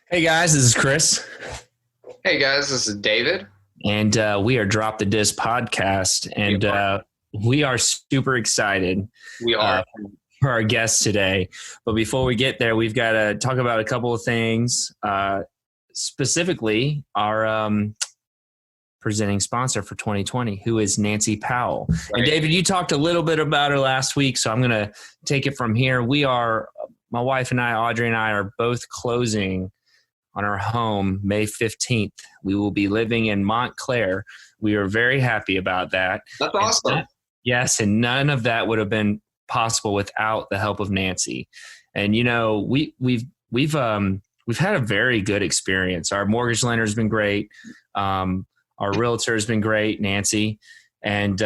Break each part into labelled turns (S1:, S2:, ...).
S1: Hey guys, this is Chris,
S2: Hey guys, this is David.
S1: and we are Drop the Disc podcast, and we are super excited
S2: We are.
S1: for our guest today. But before we get there, we've got to talk about a couple of things, specifically our presenting sponsor for 2020, who is Nancy Powell. Right. And David, you talked a little bit about her last week, so I'm going to take it from here. My wife and I, Audrey and I, are both closing on our home May 15th. We will be living in Montclair. We are very happy about that.
S2: That's awesome.
S1: Yes, and none of that would have been possible without the help of Nancy. And you know, we've had a very good experience. Our mortgage lender has been great. Our realtor has been great, Nancy, and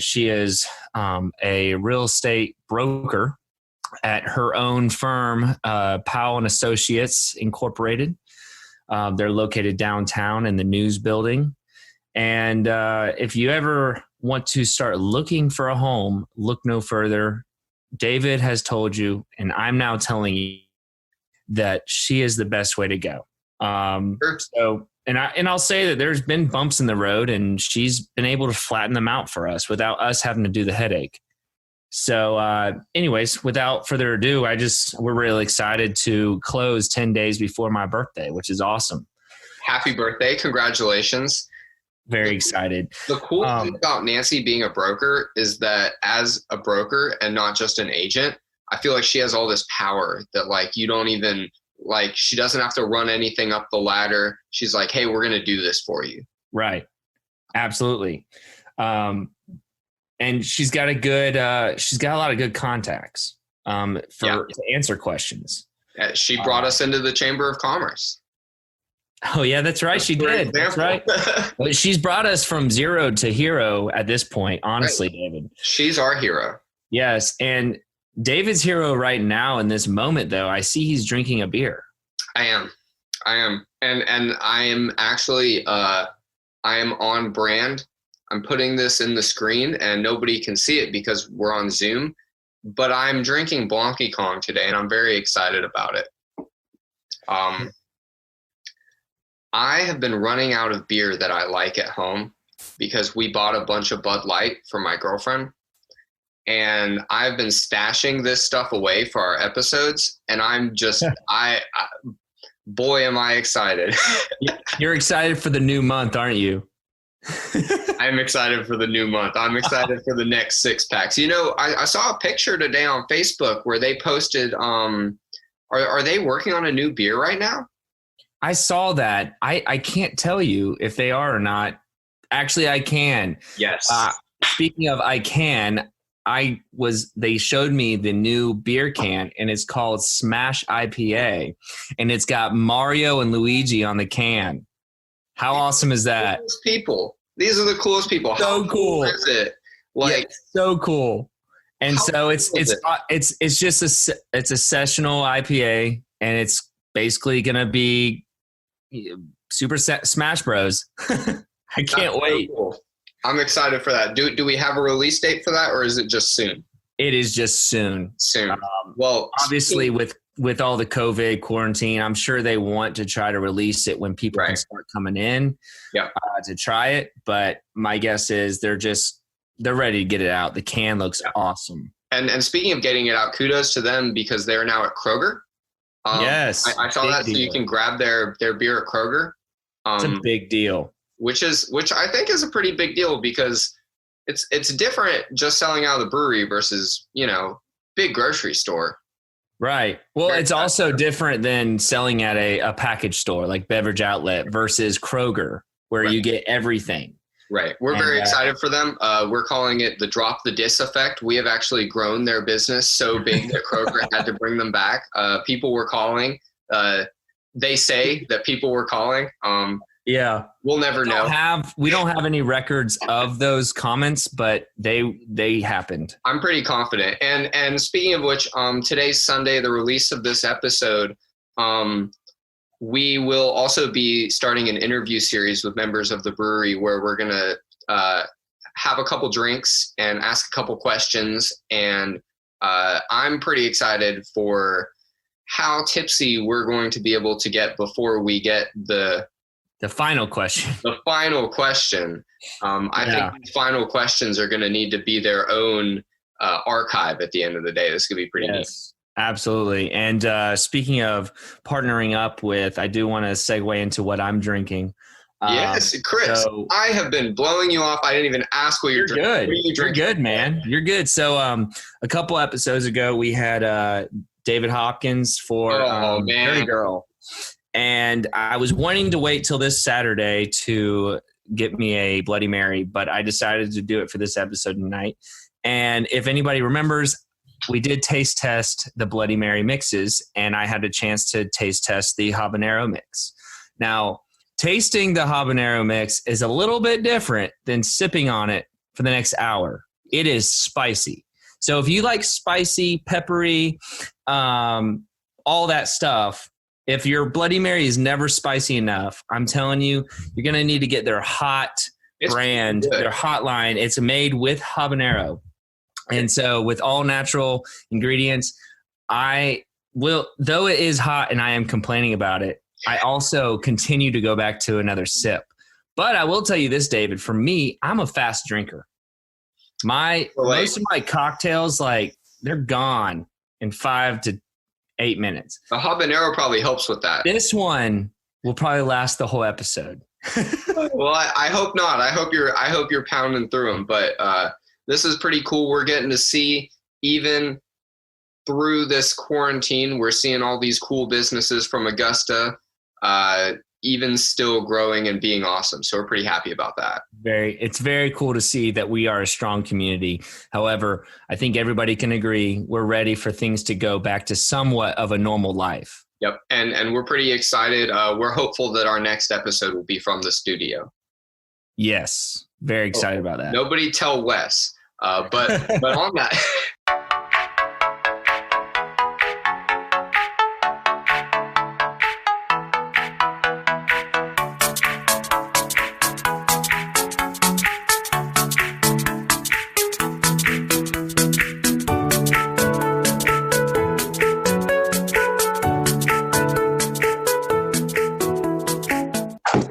S1: she is a real estate broker at her own firm, Powell and Associates Incorporated. They're located downtown in the News Building. And if you ever want to start looking for a home, look no further. David has told you, and I'm now telling you, that she is the best way to go. I'll say that there's been bumps in the road, and she's been able to flatten them out for us without us having to do the headache. So anyways, without further ado, we're really excited to close 10 days before my birthday, which is awesome.
S2: Happy birthday. Congratulations.
S1: Very excited.
S2: The cool thing about Nancy being a broker is that as a broker and not just an agent, I feel like she has all this power that she doesn't have to run anything up the ladder. She's like, hey, we're going to do this for you.
S1: Right. Absolutely. And she's got a lot of good contacts to answer questions.
S2: She brought us into the Chamber of Commerce.
S1: Oh yeah, that's right. She did. That's right. Well, she's brought us from zero to hero at this point, honestly, right. David.
S2: She's our hero.
S1: Yes. And David's hero right now in this moment, though, I see he's drinking a beer.
S2: I am. And I am actually, I am on brand. I'm putting this in the screen and nobody can see it because we're on Zoom, but I'm drinking Blanky Kong today and I'm very excited about it. I have been running out of beer that I like at home because we bought a bunch of Bud Light for my girlfriend, and I've been stashing this stuff away for our episodes, and I'm just, boy, am I excited.
S1: You're excited for the new month, aren't you?
S2: I'm excited for the new month. I'm excited for the next 6-packs. You know, I saw a picture today on Facebook where they posted, are they working on a new beer right now?
S1: I saw that. I can't tell you if they are or not. Actually, I can.
S2: Yes.
S1: Speaking of they showed me the new beer can, and it's called Smash IPA, and it's got Mario and Luigi on the can. How awesome is that?
S2: These are the coolest people.
S1: So cool.
S2: Is it?
S1: So cool. And so it's just a sessional IPA, and it's basically gonna be Super Smash Bros. I can't wait.
S2: Cool. I'm excited for that. Do we have a release date for that, or is it just soon?
S1: It is just soon.
S2: Well,
S1: obviously with all the COVID quarantine, I'm sure they want to try to release it when people can start coming in to try it. But my guess is they're ready to get it out. The can looks awesome.
S2: And speaking of getting it out, kudos to them because they're now at Kroger.
S1: Yes.
S2: I saw that. Deal. So you can grab their beer at Kroger.
S1: It's a big deal.
S2: Which I think is a pretty big deal because it's different just selling out of the brewery versus, big grocery store.
S1: Right. Well, it's also different than selling at a package store like Beverage Outlet versus Kroger, where you get everything.
S2: Right. We're very excited for them. We're calling it the Drop the Dis effect. We have actually grown their business so big that Kroger had to bring them back. People were calling. They say that people were calling.
S1: Yeah.
S2: We'll never know.
S1: We don't have any records of those comments, but they happened.
S2: I'm pretty confident. And speaking of which, today's Sunday, the release of this episode, we will also be starting an interview series with members of the brewery where we're going to have a couple drinks and ask a couple questions. And I'm pretty excited for how tipsy we're going to be able to get before we get the
S1: final question.
S2: The final question. I think the final questions are going to need to be their own archive at the end of the day. This could be pretty neat.
S1: Absolutely. And speaking of partnering up with, I do want to segue into what I'm drinking.
S2: Yes, Chris, I have been blowing you off. I didn't even ask what you're drinking.
S1: Good.
S2: What are you drinking?
S1: You're good, man. You're good. So a couple episodes ago, we had David Hopkins for Dirty Girl. And I was wanting to wait till this Saturday to get me a Bloody Mary, but I decided to do it for this episode tonight. And if anybody remembers, we did taste test the Bloody Mary mixes, and I had a chance to taste test the habanero mix. Now, tasting the habanero mix is a little bit different than sipping on it for the next hour. It is spicy. So if you like spicy, peppery, all that stuff, if your Bloody Mary is never spicy enough, I'm telling you, you're going to need to get their hot brand, their hot line. It's made with habanero. And so with all natural ingredients, though it is hot and I am complaining about it, I also continue to go back to another sip. But I will tell you this, David, for me, I'm a fast drinker. Most of my cocktails, they're gone in 5 to 8 minutes.
S2: The habanero probably helps with that.
S1: This one will probably last the whole episode.
S2: Well, I hope not. I hope you're pounding through them. But this is pretty cool. We're getting to see, even through this quarantine, we're seeing all these cool businesses from Augusta, even still growing and being awesome. So we're pretty happy about that.
S1: It's very cool to see that we are a strong community. However, I think everybody can agree we're ready for things to go back to somewhat of a normal life.
S2: Yep. And we're pretty excited. We're hopeful that our next episode will be from the studio.
S1: Yes. Very excited about that.
S2: Nobody tell Wes. But on that.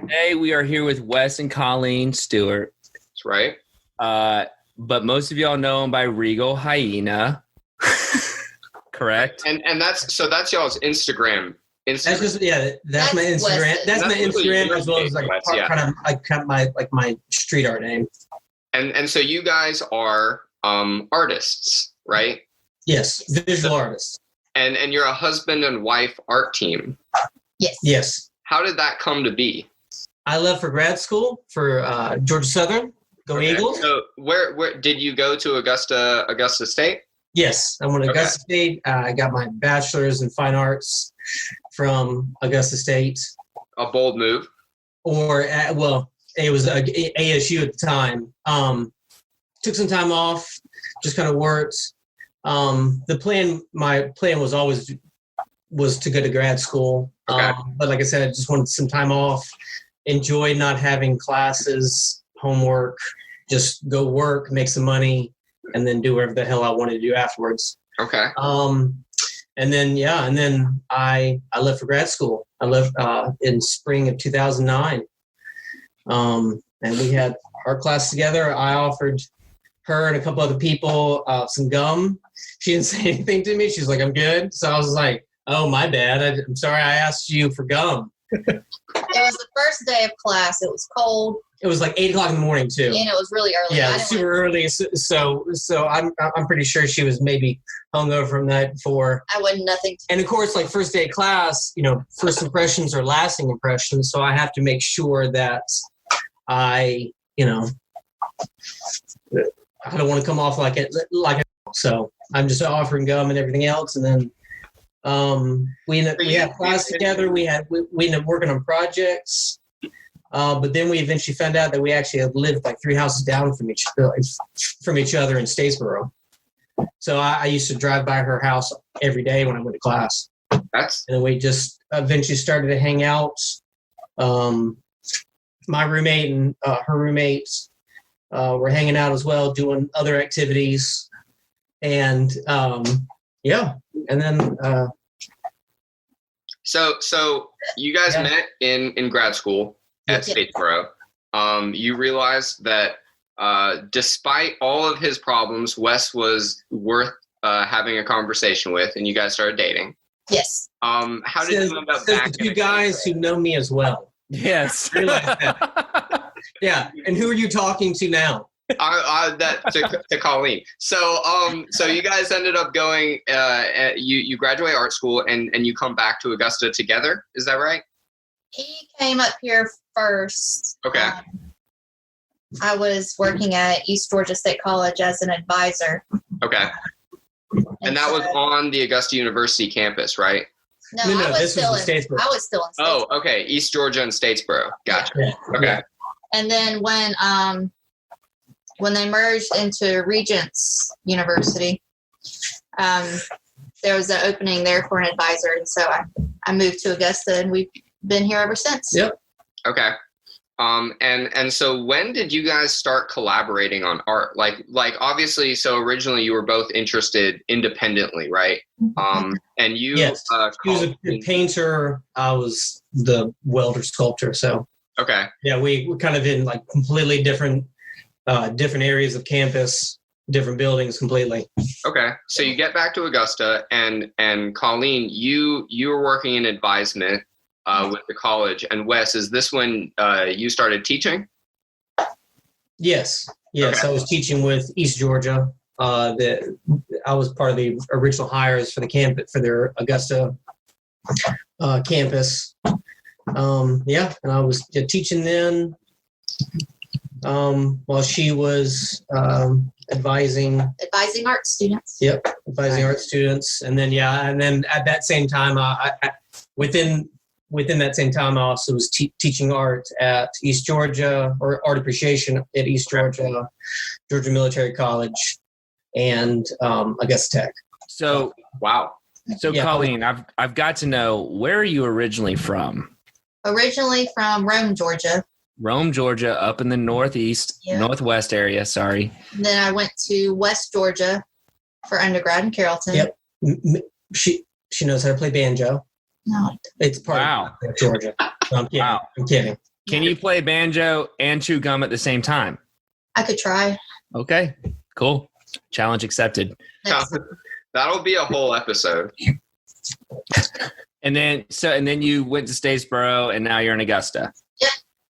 S1: Today we are here with Wes and Colleen Stewart.
S2: That's right.
S1: But most of y'all know him by Regal Hyena. Correct?
S2: And that's y'all's Instagram.
S3: That's my Instagram. That's my Instagram, as well as kind of my street art name.
S2: And so you guys are artists, right?
S3: Yes, visual artists.
S2: And you're a husband and wife art team.
S3: Yes.
S2: How did that come to be?
S3: I left for grad school for Georgia Southern. Go Eagles.
S2: So where did you go to Augusta State?
S3: Yes, I went to Augusta State. I got my bachelor's in fine arts from Augusta State.
S2: A bold move.
S3: It was ASU at the time. Took some time off, just kind of worked. My plan was always to go to grad school.
S2: Okay.
S3: But like I said, I just wanted some time off, enjoy not having classes, homework, just go work, make some money, and then do whatever the hell I wanted to do afterwards.
S2: Okay.
S3: And then I left for grad school. I left in spring of 2009. And we had art class together. I offered her and a couple other people some gum. She didn't say anything to me. She's like, "I'm good." So I was like, "Oh, my bad. I'm sorry I asked you for gum."
S4: It was the first day of class. It was cold.
S3: It was like 8 o'clock in the morning too.
S4: And it was really early.
S3: Yeah, super early. So I'm pretty sure she was maybe hungover from the night before.
S4: I wasn't nothing.
S3: And of course, like first day of class, first impressions are lasting impressions. So I have to make sure that I don't want to come off like it. So I'm just offering gum and everything else, and then we had class together. We ended up working on projects. But then we eventually found out that we actually had lived like 3 houses down from each other in Statesboro. So I used to drive by her house every day when I went to class. And then we just eventually started to hang out. My roommate and her roommates were hanging out as well, doing other activities. And and then
S2: So you guys met in grad school at Statesboro. You realized that despite all of his problems, Wes was worth having a conversation with, and you guys started dating.
S4: Yes.
S2: How did you end up back?
S3: The two guys who know me as well.
S1: Yes.
S3: Yeah. And who are you talking to now?
S2: To Colleen. So you guys ended up going. You graduate art school and you come back to Augusta together. Is that right?
S4: He came up here first.
S2: Okay.
S4: I was working at East Georgia State College as an advisor.
S2: Okay. And that was on the Augusta University campus, right?
S4: No, I was still in Statesboro.
S2: Oh, okay. East Georgia and Statesboro. Gotcha.
S3: Yeah.
S2: Okay.
S4: And then when they merged into Regents University, there was an opening there for an advisor, and so I moved to Augusta, and we've been here ever since.
S3: Yep.
S2: Okay. And so when did you guys start collaborating on art? Like obviously, so originally you were both interested independently, right? And you,
S3: yes. He was a painter. I was the welder sculptor. So,
S2: okay. Yeah,
S3: we're kind of in like completely different areas of campus, different buildings completely.
S2: Okay. So you get back to Augusta and Colleen, you were working in advisement with the college. And Wes, is this when you started teaching?
S3: Yes. Okay. I was teaching with East Georgia. I was part of the original hires for the campus, for their Augusta campus. And I was teaching then while she was advising
S4: art students.
S3: Yep, advising art students. And then at that same time, within that same time, I also was teaching art at East Georgia, or art appreciation at East Georgia, Georgia Military College, and Augusta Tech.
S1: So,
S2: wow.
S1: So, Colleen, I've got to know, where are you originally from?
S4: Originally from Rome, Georgia.
S1: Rome, Georgia, up in the northwest area, sorry.
S4: And then I went to West Georgia for undergrad in Carrollton.
S3: Yep. She knows how to play banjo.
S4: No.
S3: It's part of Georgia. No, I'm kidding. Wow. I'm kidding.
S1: Can you play banjo and chew gum at the same time?
S4: I could try.
S1: Okay, cool. Challenge accepted.
S2: That'll be a whole episode.
S1: And then you went to Statesboro, and now you're in Augusta.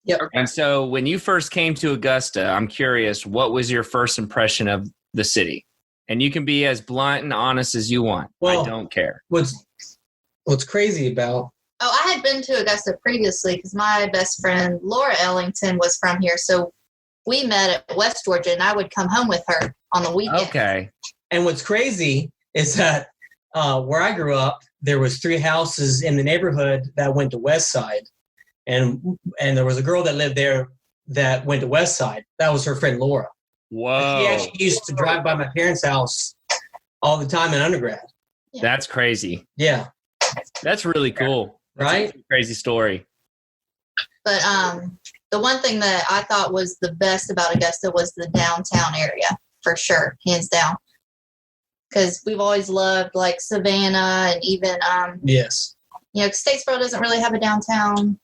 S3: Yep.
S1: Okay. And so when you first came to Augusta, I'm curious, what was your first impression of the city? And you can be as blunt and honest as you want. Well, I don't care.
S3: What's crazy about...
S4: Oh, I had been to Augusta previously because my best friend, Laura Ellington, was from here. So we met at West Georgia, and I would come home with her on the weekend.
S1: Okay.
S3: And what's crazy is that where I grew up, there was 3 houses in the neighborhood that went to West Side. And there was a girl that lived there that went to West Side. That was her friend Laura.
S1: Whoa.
S3: She actually used to drive by my parents' house all the time in undergrad.
S1: Yeah. That's crazy.
S3: Yeah.
S1: That's really cool. That's
S3: right?
S1: A crazy story.
S4: But the one thing that I thought was the best about Augusta was the downtown area, for sure, hands down. Because we've always loved like Savannah and even
S3: yes.
S4: Statesboro doesn't really have a downtown.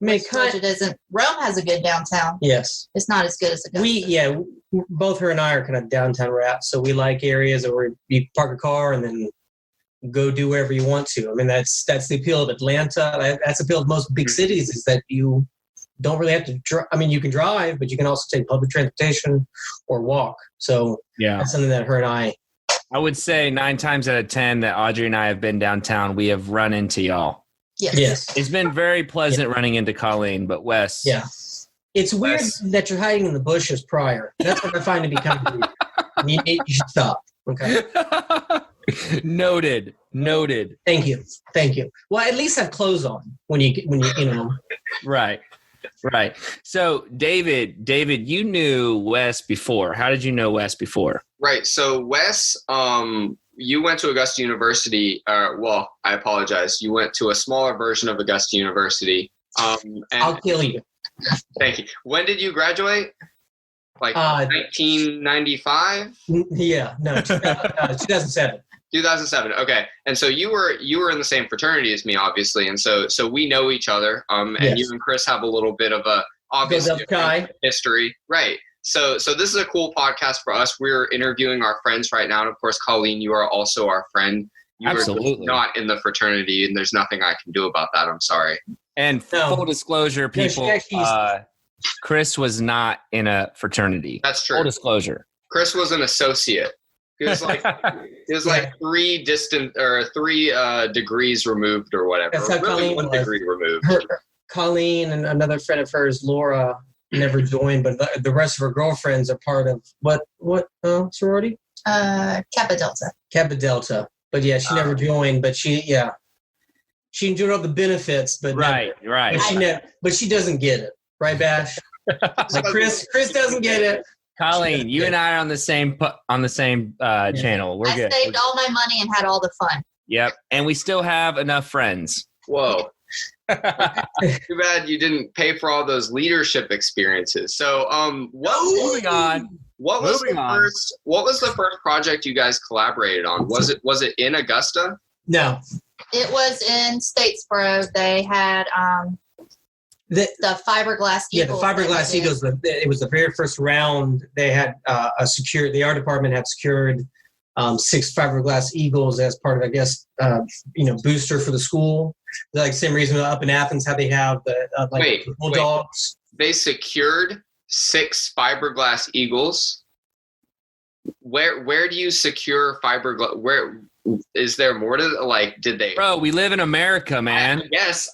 S4: Georgia doesn't. Rome has a good downtown.
S3: Yes.
S4: It's not as good as Augusta.
S3: Both her and I are kind of downtown rats, so we like areas where you park a car and then go do wherever you want to. I mean, that's the appeal of Atlanta. That's the appeal of most big cities, is that you don't really have to drive. I mean, you can drive, but you can also take public transportation or walk. So that's something that her and I
S1: would say 9 times out of 10 that Audrey and I have been downtown, we have run into y'all.
S3: Yes.
S1: It's been very pleasant running into Colleen, but Wes.
S3: Yeah. It's weird that you're hiding in the bushes prior. That's what I find to be kind of weird. You should stop. Okay.
S1: Noted.
S3: Thank you. Well, at least have clothes on when you
S1: Right. So David, you knew Wes before. How did you know Wes before?
S2: Right. So Wes, you went to Augusta University. Well, I apologize. You went to a smaller version of Augusta University. And
S3: I'll kill you.
S2: Thank you. When did you graduate? Like 1995?
S3: Yeah, no, 2007.
S2: 2007. Okay. And so you were in the same fraternity as me, obviously. And so we know each other. And
S3: Yes.
S2: you and Chris have a little bit of a, obviously, history. Right. So this is a cool podcast for us. We're interviewing our friends right now. And of course, Colleen, you are also our friend. You
S1: Absolutely.
S2: are not in the fraternity, and there's nothing I can do about that. I'm sorry.
S1: And full disclosure, people, Chris was not in a fraternity.
S2: That's true.
S1: Full disclosure.
S2: Chris was an associate. He was like three degrees removed or whatever.
S3: That's how
S2: really
S3: Colleen
S2: 1
S3: was.
S2: degree removed.
S3: Colleen and another friend of hers, Laura, never joined, but the rest of her girlfriends are part of what sorority?
S4: Kappa Delta.
S3: Kappa Delta. But yeah, she never joined, but she enjoyed all the benefits, but
S1: right.
S3: But she doesn't get it, right, Bash? Like Chris doesn't get it.
S1: Colleen, you and I are on the same channel. We're good.
S4: I saved all my money and had all the fun.
S1: Yep, and we still have enough friends.
S2: Whoa. Too bad you didn't pay for all those leadership experiences. So,
S1: moving on.
S2: What was the first project you guys collaborated on? Was it in Augusta?
S3: No.
S4: It was in Statesboro. They had the fiberglass eagles.
S3: Yeah, the fiberglass eagles. It was the very first round. They had the art department had secured 6 fiberglass eagles as part of, I guess, booster for the school. Like same reason up in Athens how they have the bulldogs.
S2: They secured 6 fiberglass eagles. Where do you secure fiberglass? Where is there more to did they?
S1: Bro, we live in America, man.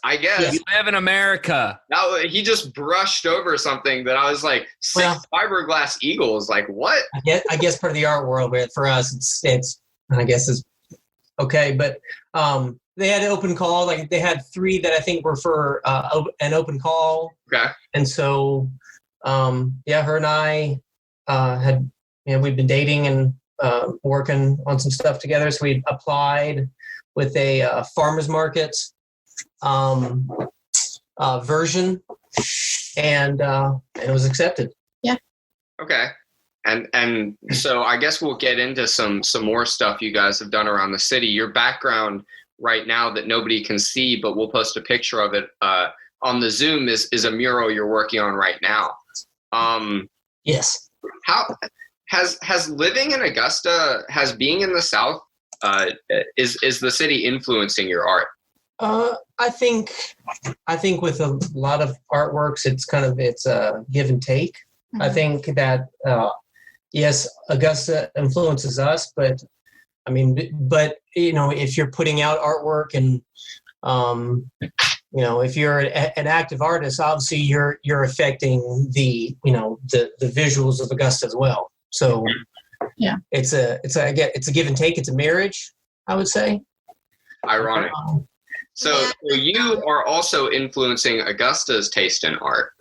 S2: I guess.
S1: We live in America.
S2: Now he just brushed over something that I was like, 6 fiberglass eagles. Like what?
S3: I guess part of the art world, but for us, it's I guess it's okay. But they had an open call. Like they had 3 that I think were for an open call.
S2: Okay.
S3: And so, her and I had we've been dating and working on some stuff together. So we applied with a farmers market version, and it was accepted.
S4: Yeah.
S2: Okay. And so I guess we'll get into some more stuff you guys have done around the city. Your background right now that nobody can see, but we'll post a picture of it on the Zoom is a mural you're working on right now.
S3: Yes.
S2: How has living in Augusta, has being in the South, is the city influencing your art?
S3: I think with a lot of artworks, it's a give and take. Mm-hmm. I think that yes, Augusta influences us, but if you're putting out artwork and if you're an active artist, obviously you're affecting the visuals of Augusta as well. So
S4: yeah,
S3: it's a give and take. It's a marriage, I would say.
S2: Ironic. So you are also influencing Augusta's taste in art.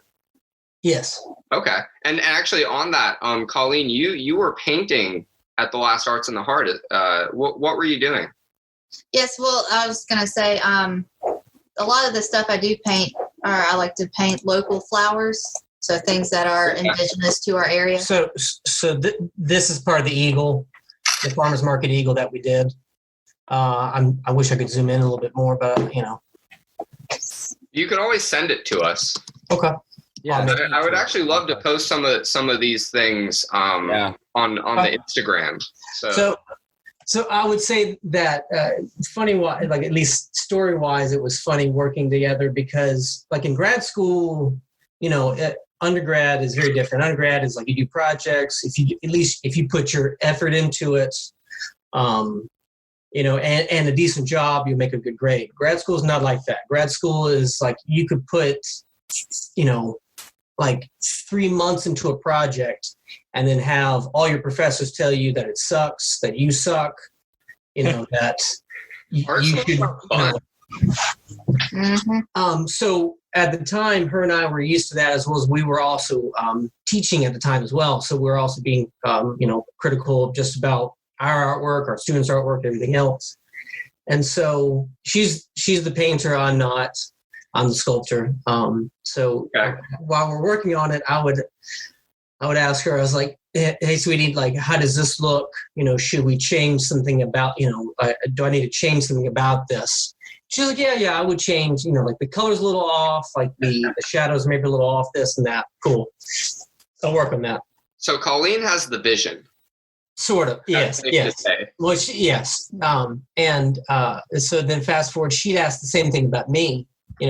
S3: Yes.
S2: Okay. And actually on that, Colleen, you were painting at the last Arts in the Heart. What were you doing?
S4: Yes. Well, I was going to say, a lot of the stuff I do paint, I like to paint local flowers. So things that are indigenous to our area. So
S3: this is part of the eagle, the farmers market eagle that we did. I wish I could zoom in a little bit more, but
S2: you could always send it to us.
S3: Okay.
S2: Yeah, I would actually love to post some of these things on the Instagram.
S3: So I would say that funny, like at least story wise, it was funny working together because like in grad school, undergrad is very different. Undergrad is like you do projects. If you put your effort into it, and a decent job, you'll make a good grade. Grad school is not like that. Grad school is like you could put, like 3 months into a project and then have all your professors tell you that it sucks, that you suck, that you should.
S4: Mm-hmm.
S3: So at the time, her and I were used to that, as well as we were also teaching at the time as well. So we're also being, critical of just about our artwork, our students' artwork, everything else. And so she's the painter, I'm not. I'm the sculptor. So while we're working on it, I would ask her, I was like, hey, sweetie, like, how does this look? Should we change something about, do I need to change something about this? She's like, yeah, I would change, like the color's a little off, like the shadows maybe a little off, this and that. Cool. I'll work on that.
S2: So Colleen has the vision.
S3: Sort of, yes. Well, yes. So then fast forward, she'd asked the same thing about me.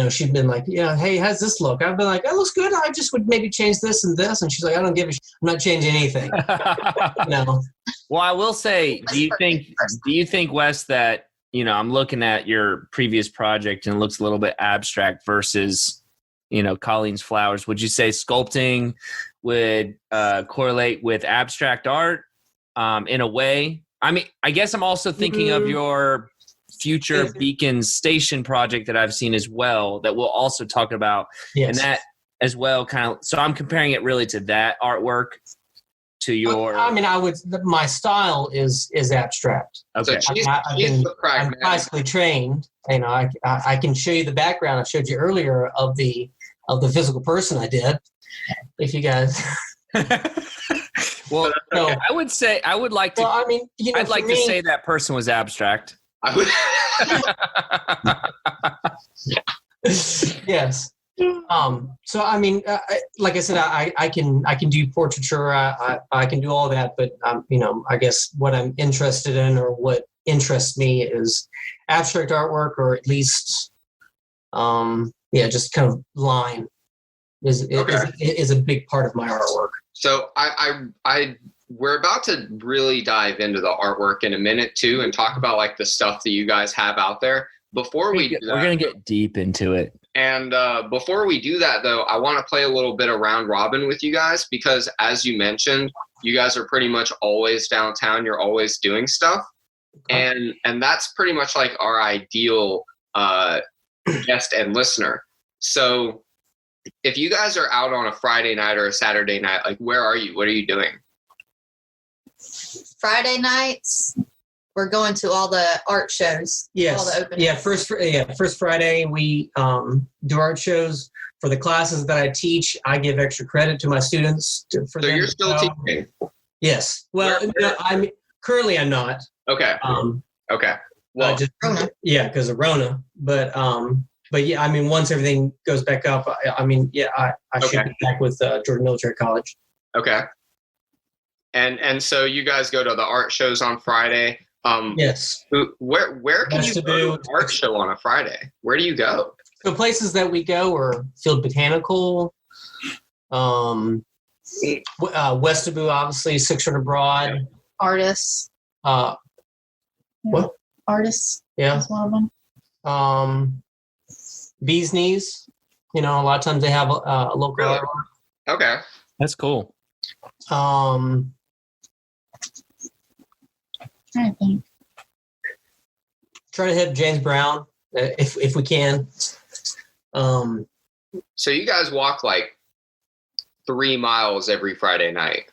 S3: She'd been like, hey, how's this look? I've been like, that looks good. I just would maybe change this and this. And she's like, I don't give a shit. I'm not changing anything.
S1: Well, I will say, do you think, Wes, that, I'm looking at your previous project and it looks a little bit abstract versus, Colleen's flowers. Would you say sculpting would correlate with abstract art in a way? I mean, I guess I'm also thinking of your future Beacon Station project that I've seen as well that we'll also talk about.
S3: Yes.
S1: And that as well so I'm comparing it really to that artwork to your...
S3: I mean, my style is abstract.
S1: Okay.
S2: So
S3: I'm classically trained. I can show you the background I showed you earlier of the physical person I did, if you guys...
S1: Well, okay. I would say I would like to. Well, I mean, I'd like to say that person was abstract.
S2: I would.
S3: Yes. So I mean, like I said, I can do portraiture. I can do all that, but I guess what I'm interested in or what interests me is abstract artwork, or at least, just kind of line is a big part of my artwork.
S2: So we're about to really dive into the artwork in a minute too, and talk about like the stuff that you guys have out there. Before we do that,
S1: we're gonna get deep into it.
S2: And before we do that, though, I want to play a little bit of round robin with you guys because, as you mentioned, you guys are pretty much always downtown. You're always doing stuff, and that's pretty much like our ideal guest and listener. So, if you guys are out on a Friday night or a Saturday night, like where are you? What are you doing?
S4: Friday nights, we're going to all the art shows.
S3: Yes.
S4: All the open
S3: first Friday we do art shows. For the classes that I teach, I give extra credit to my students.
S2: So you're still teaching?
S3: Yes. Well, I'm not.
S2: Okay. Okay. Well,
S3: because of Rona, but yeah, I mean, once everything goes back up, I should be back with Georgia Military College.
S2: Okay. And so you guys go to the art shows on Friday.
S3: Yes.
S2: Where can you go to an art show on a Friday? Where do you go?
S3: The places that we go are Field Botanical, Westabu, obviously, 600 Broad.
S4: Artists.
S3: What?
S4: Artists.
S3: Yeah.
S4: That's one of them. Bee's Knees. A lot of times they have a local
S2: Really?
S3: art.
S2: Okay.
S1: That's cool.
S4: I think.
S3: Try to hit James Brown if we can.
S2: So you guys walk like 3 miles every Friday night.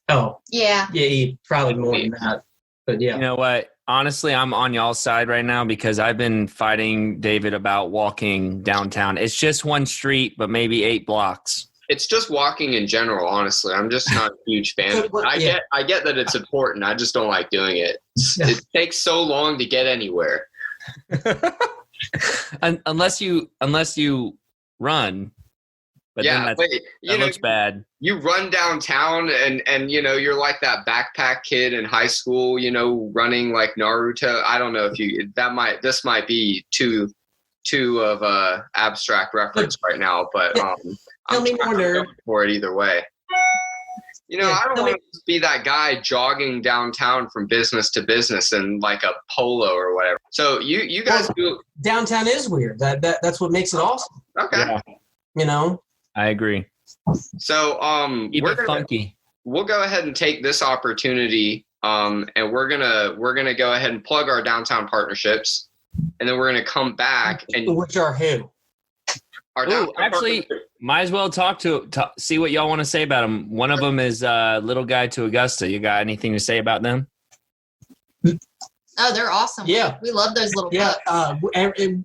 S3: Oh.
S4: Yeah.
S3: Yeah, probably more than that. But yeah.
S1: You know what? Honestly, I'm on y'all's side right now because I've been fighting David about walking downtown. It's just one street, but maybe 8 blocks.
S2: It's just walking in general, honestly. I'm just not a huge fan. I get that it's important. I just don't like doing it. It takes so long to get anywhere.
S1: unless you run. But
S2: yeah,
S1: that looks bad.
S2: You run downtown and you're like that backpack kid in high school, running like Naruto. I don't know if this might be too of a abstract reference right now, but
S3: Tell me more, nerd.
S2: For it either way. I don't want to be that guy jogging downtown from business to business in like a polo or whatever. So you guys do.
S3: Downtown is weird. That's what makes it awesome.
S2: Okay.
S3: Yeah.
S1: I agree.
S2: So
S1: funky.
S2: We'll go ahead and take this opportunity, and we're gonna go ahead and plug our downtown partnerships, and then we're gonna come back and
S3: which are who?
S1: Actually, might as well talk to see what y'all want to say about them. One of them is Little Guide to Augusta. You got anything to say about them?
S4: Oh, they're awesome.
S3: Yeah.
S4: We love those little books.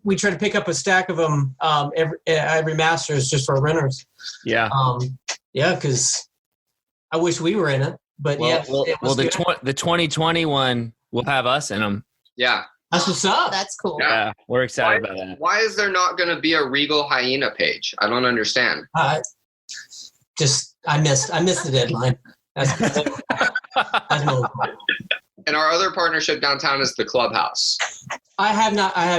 S3: We try to pick up a stack of them every Masters just for our renters.
S1: Yeah.
S3: Because I wish we were in it, but yeah, it was good.
S1: The 2020 one will have us in them.
S2: Yeah.
S3: That's what's up.
S4: That's cool.
S1: Yeah, we're excited about that.
S2: Why is there not going to be a Regal Hyena page? I don't understand.
S3: I missed the deadline. That's no problem.
S2: And our other partnership downtown is the Clubhouse.
S3: I have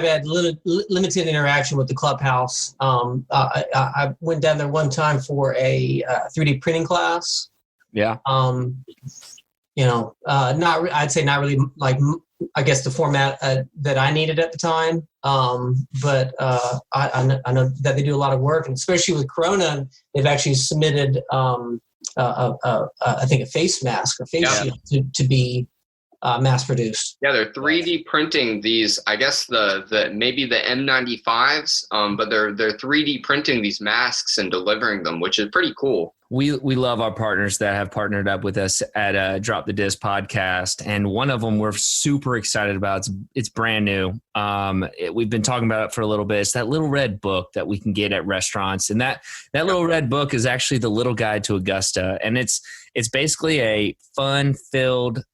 S3: had limited interaction with the Clubhouse. I went down there one time for a 3D printing class.
S1: Yeah.
S3: I'd say not really like, I guess, the format that I needed at the time. But I know that they do a lot of work, and especially with Corona, they've actually submitted, I think, a face mask or face shield to be mass produced.
S2: Yeah, they're 3D printing these. I guess maybe the N95s, but they're 3D printing these masks and delivering them, which is pretty cool.
S1: We love our partners that have partnered up with us at Drop the Disc podcast, and one of them we're super excited about. It's brand new. We've been talking about it for a little bit. It's that little red book that we can get at restaurants, and that little red book is actually the Little Guide to Augusta, and it's basically a fun-filled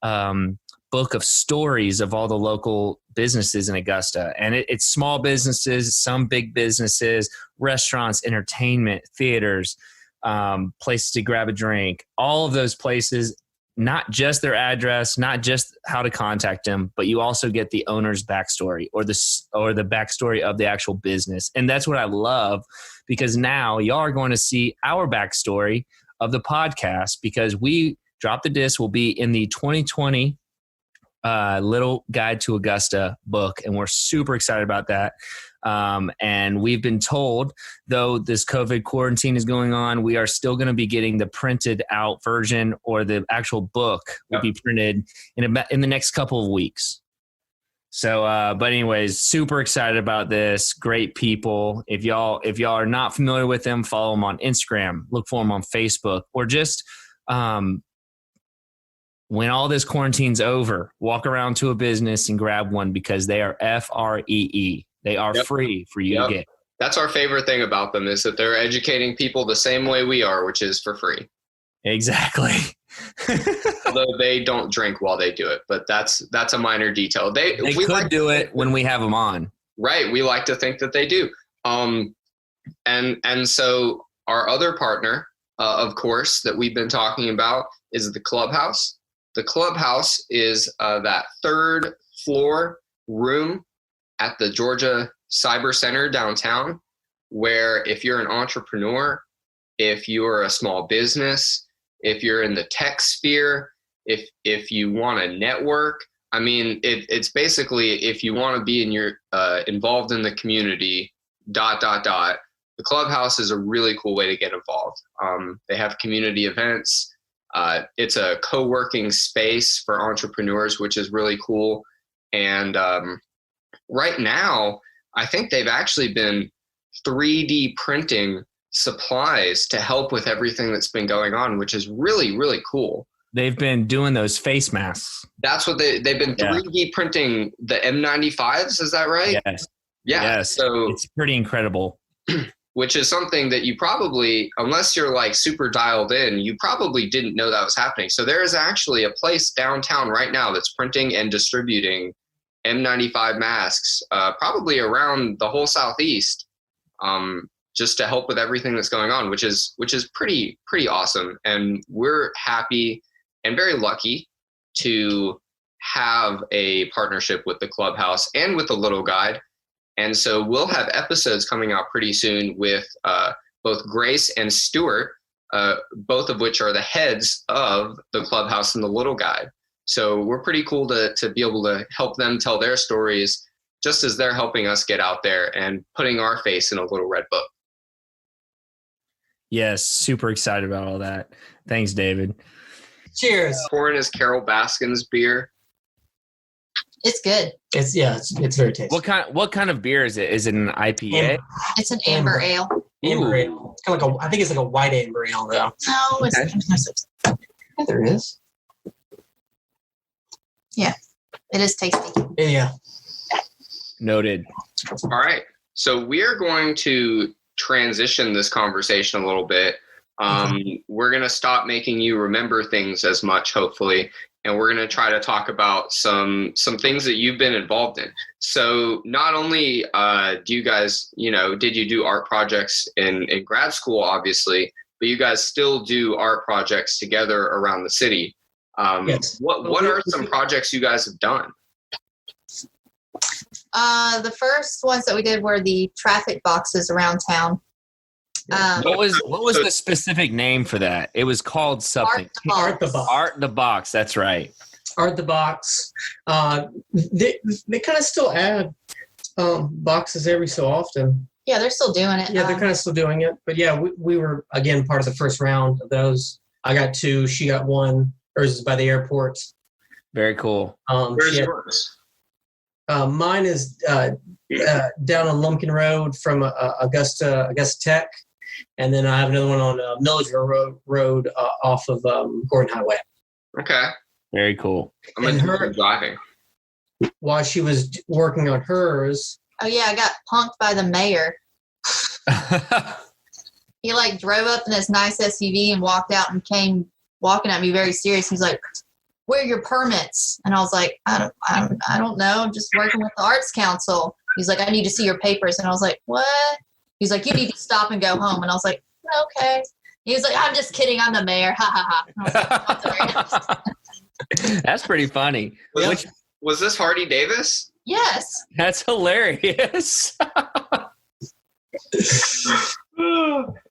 S1: book of stories of all the local businesses in Augusta, and it's small businesses, some big businesses, restaurants, entertainment, theaters. Places to grab a drink, all of those places, not just their address, not just how to contact them, but you also get the owner's backstory or the backstory of the actual business. And that's what I love, because now y'all are going to see our backstory of the podcast, because we Drop the Disc will be in the 2020 Little Guide to Augusta book. And we're super excited about that. And we've been told, though this COVID quarantine is going on, we are still going to be getting the printed out version, or the actual book will be printed in the next couple of weeks. So, but anyways, super excited about this. Great people. If y'all are not familiar with them, follow them on Instagram, look for them on Facebook, or just, when all this quarantine's over, walk around to a business and grab one, because they are free. They are free for you to get.
S2: That's our favorite thing about them, is that they're educating people the same way we are, which is for free.
S1: Exactly.
S2: Although they don't drink while they do it, but that's a minor detail. They
S1: could do it when we have them on.
S2: Right. We like to think that they do. And so our other partner, of course, that we've been talking about is the Clubhouse. The Clubhouse is that third floor room at the Georgia Cyber Center downtown, where if you're an entrepreneur, if you're a small business, if you're in the tech sphere, if you want to network, I mean, it's basically, if you want to be involved in the community, ... The Clubhouse is a really cool way to get involved. They have community events. It's a co-working space for entrepreneurs, which is really cool. And right now, I think they've actually been 3D printing supplies to help with everything that's been going on, which is really, really cool.
S1: They've been doing those face masks.
S2: That's what they've been 3D printing the N95s. Is that right?
S1: Yes.
S2: Yeah.
S1: Yes.
S2: So
S1: it's pretty incredible.
S2: Which is something that you probably, unless you're like super dialed in, you probably didn't know that was happening. So there is actually a place downtown right now that's printing and distributing N95 masks, probably around the whole Southeast, just to help with everything that's going on, which is pretty awesome. And we're happy and very lucky to have a partnership with the Clubhouse and with the Little Guide. And so we'll have episodes coming out pretty soon with both Grace and Stuart, both of which are the heads of the Clubhouse and the Little Guide. So we're pretty cool to be able to help them tell their stories, just as they're helping us get out there and putting our face in a little red book.
S1: Yes, super excited about all that. Thanks, David.
S3: Cheers.
S2: Pouring is Carol Baskin's beer.
S4: It's good.
S3: It's very tasty.
S1: What kind of beer is it? Is it an IPA?
S4: It's an amber ale.
S3: Amber ale. It's kind of I think it's like a white amber ale, though.
S4: No, it's
S3: Yeah, there is.
S4: Yeah, it is tasty.
S3: Yeah.
S1: Noted.
S2: All right. So we are going to transition this conversation a little bit We're going to stop making you remember things as much, hopefully. And we're going to try to talk about some things that you've been involved in. So not only do you guys, did you do art projects in grad school, obviously, but you guys still do art projects together around the city.
S3: Yes.
S2: What are some projects you guys have done?
S4: The first ones that we did were the traffic boxes around town.
S1: What was the specific name for that? It was called something.
S3: Art the Box.
S1: Art the Box. That's right.
S3: Art the Box. They kind of still add boxes every so often.
S4: Yeah, they're still doing it.
S3: Yeah, they're kind of still doing it. But yeah, we were, again, part of the first round of those. I got 2. She got 1. Hers is by the airport.
S1: Very cool.
S2: Where's yours?
S3: Mine is down on Lumpkin Road from Augusta Tech. And then I have another one on Milledgeville Road off of Gordon Highway.
S2: Okay.
S1: Very cool.
S2: I'm going to driving.
S3: While she was working on hers.
S4: Oh, yeah, I got punked by the mayor. He drove up in his nice SUV and walked out and came walking at me very serious. He's like, "Where are your permits?" And I was like, I don't know. I'm just working with the Arts Council. He's like, "I need to see your papers." And I was like, "What?" He's like, "You need to stop and go home." And I was like, "Okay." He was like, "I'm just kidding. I'm the mayor." Ha ha ha.
S1: That's pretty funny.
S2: Yeah. Was this Hardy Davis?
S4: Yes.
S1: That's hilarious.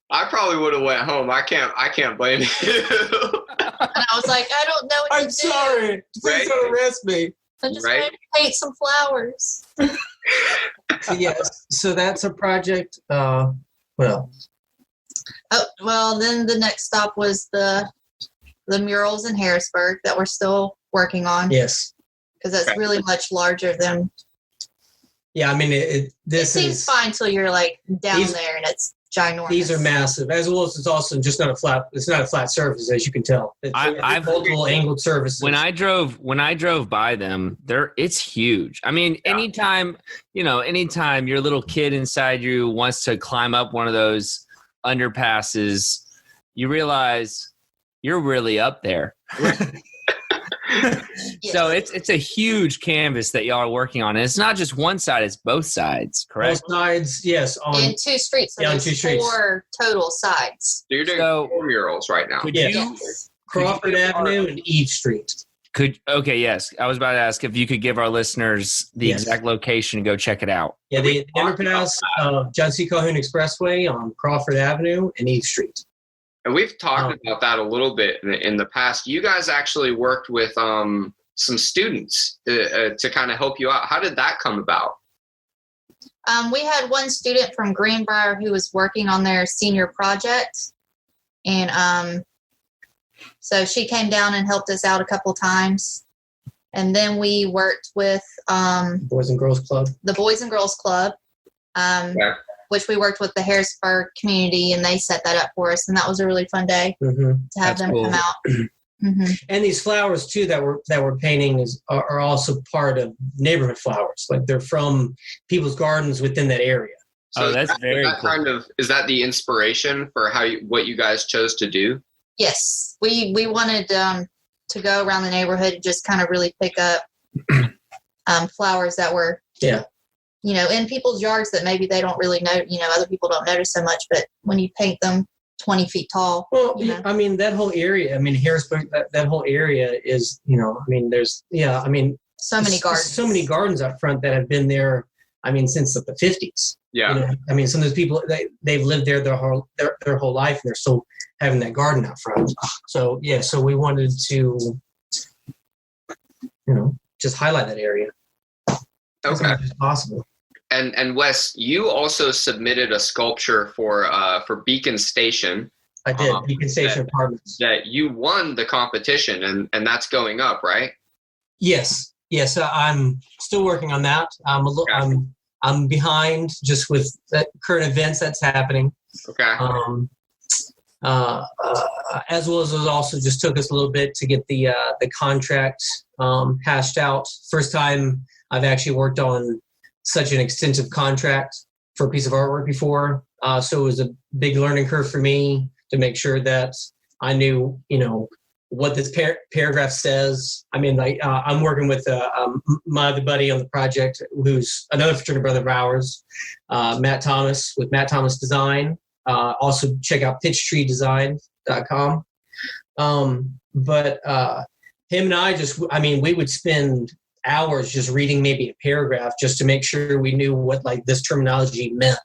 S2: I probably would have went home. I can't blame you.
S4: And I was like, "I don't know what
S3: I'm
S4: to
S3: sorry.
S4: do.
S3: Please don't arrest me.
S4: I'm just going to paint some flowers."
S3: Yes. So that's a project. Well.
S4: Oh, well, then the next stop was the murals in Harrisburg that we're still working on.
S3: Yes.
S4: Because that's really much larger than.
S3: Yeah, I mean, it
S4: seems fine till you're down there and it's ginormous.
S3: These are massive, as well as it's also just not a flat. It's not a flat surface, as you can tell. I've multiple angled surfaces.
S1: When I drove by them, it's huge. I mean, anytime your little kid inside you wants to climb up one of those underpasses, you realize you're really up there.
S4: Yes.
S1: So it's a huge canvas that y'all are working on. And it's not just one side, it's both sides, correct?
S3: Both sides, yes.
S4: And 2 streets. So there's
S3: 2 streets.
S4: 4 total sides.
S2: So you're doing 4 murals right now.
S3: Crawford Avenue and Eve Street.
S1: Yes. I was about to ask if you could give our listeners the exact location and go check it out.
S3: Yeah, the underpass of John C. Calhoun Expressway on Crawford Avenue and Eve Street.
S2: And we've talked about that a little bit in the past. You guys actually worked with some students to kind of help you out. How did that come about?
S4: We had one student from Greenbrier who was working on their senior project. And so she came down and helped us out a couple times. And then we worked with
S3: Boys and Girls Club.
S4: The Boys and Girls Club. Which we worked with the Harrisburg community, and they set that up for us, and that was a really fun day to have them come out. Mm-hmm.
S3: And these flowers too that we're painting are also part of neighborhood flowers. They're from people's gardens within that area.
S2: So
S1: that's very cool.
S2: Is that the inspiration for what you guys chose to do?
S4: Yes, we wanted to go around the neighborhood and just kind of really pick up flowers that were in people's yards that maybe they don't really know, other people don't notice so much, but when you paint them 20 feet tall.
S3: Well, I mean, that whole area, Harrisburg, that whole area is, there's,
S4: so many gardens.
S3: So many gardens out front that have been there, since the 50s.
S2: Yeah.
S3: Some of those people, they've lived there their whole life, and they're still having that garden out front. So, so we wanted to, just highlight that area.
S2: Okay.
S3: As much as possible.
S2: And Wes, you also submitted a sculpture for Beacon Station.
S3: I did, Beacon Station Apartments.
S2: That you won the competition, and that's going up, right?
S3: Yes. I'm still working on that. I'm behind just with the current events that's happening.
S2: Okay.
S3: As well as it also just took us a little bit to get the contract hashed out. First time I've actually worked on such an extensive contract for a piece of artwork before. So it was a big learning curve for me to make sure that I knew, what this paragraph says. I mean, I'm working with my other buddy on the project, who's another fraternity brother of ours, Matt Thomas, with Matt Thomas Design. Also check out pitchtreedesign.com. But him and I we would spend hours just reading maybe a paragraph just to make sure we knew what this terminology meant.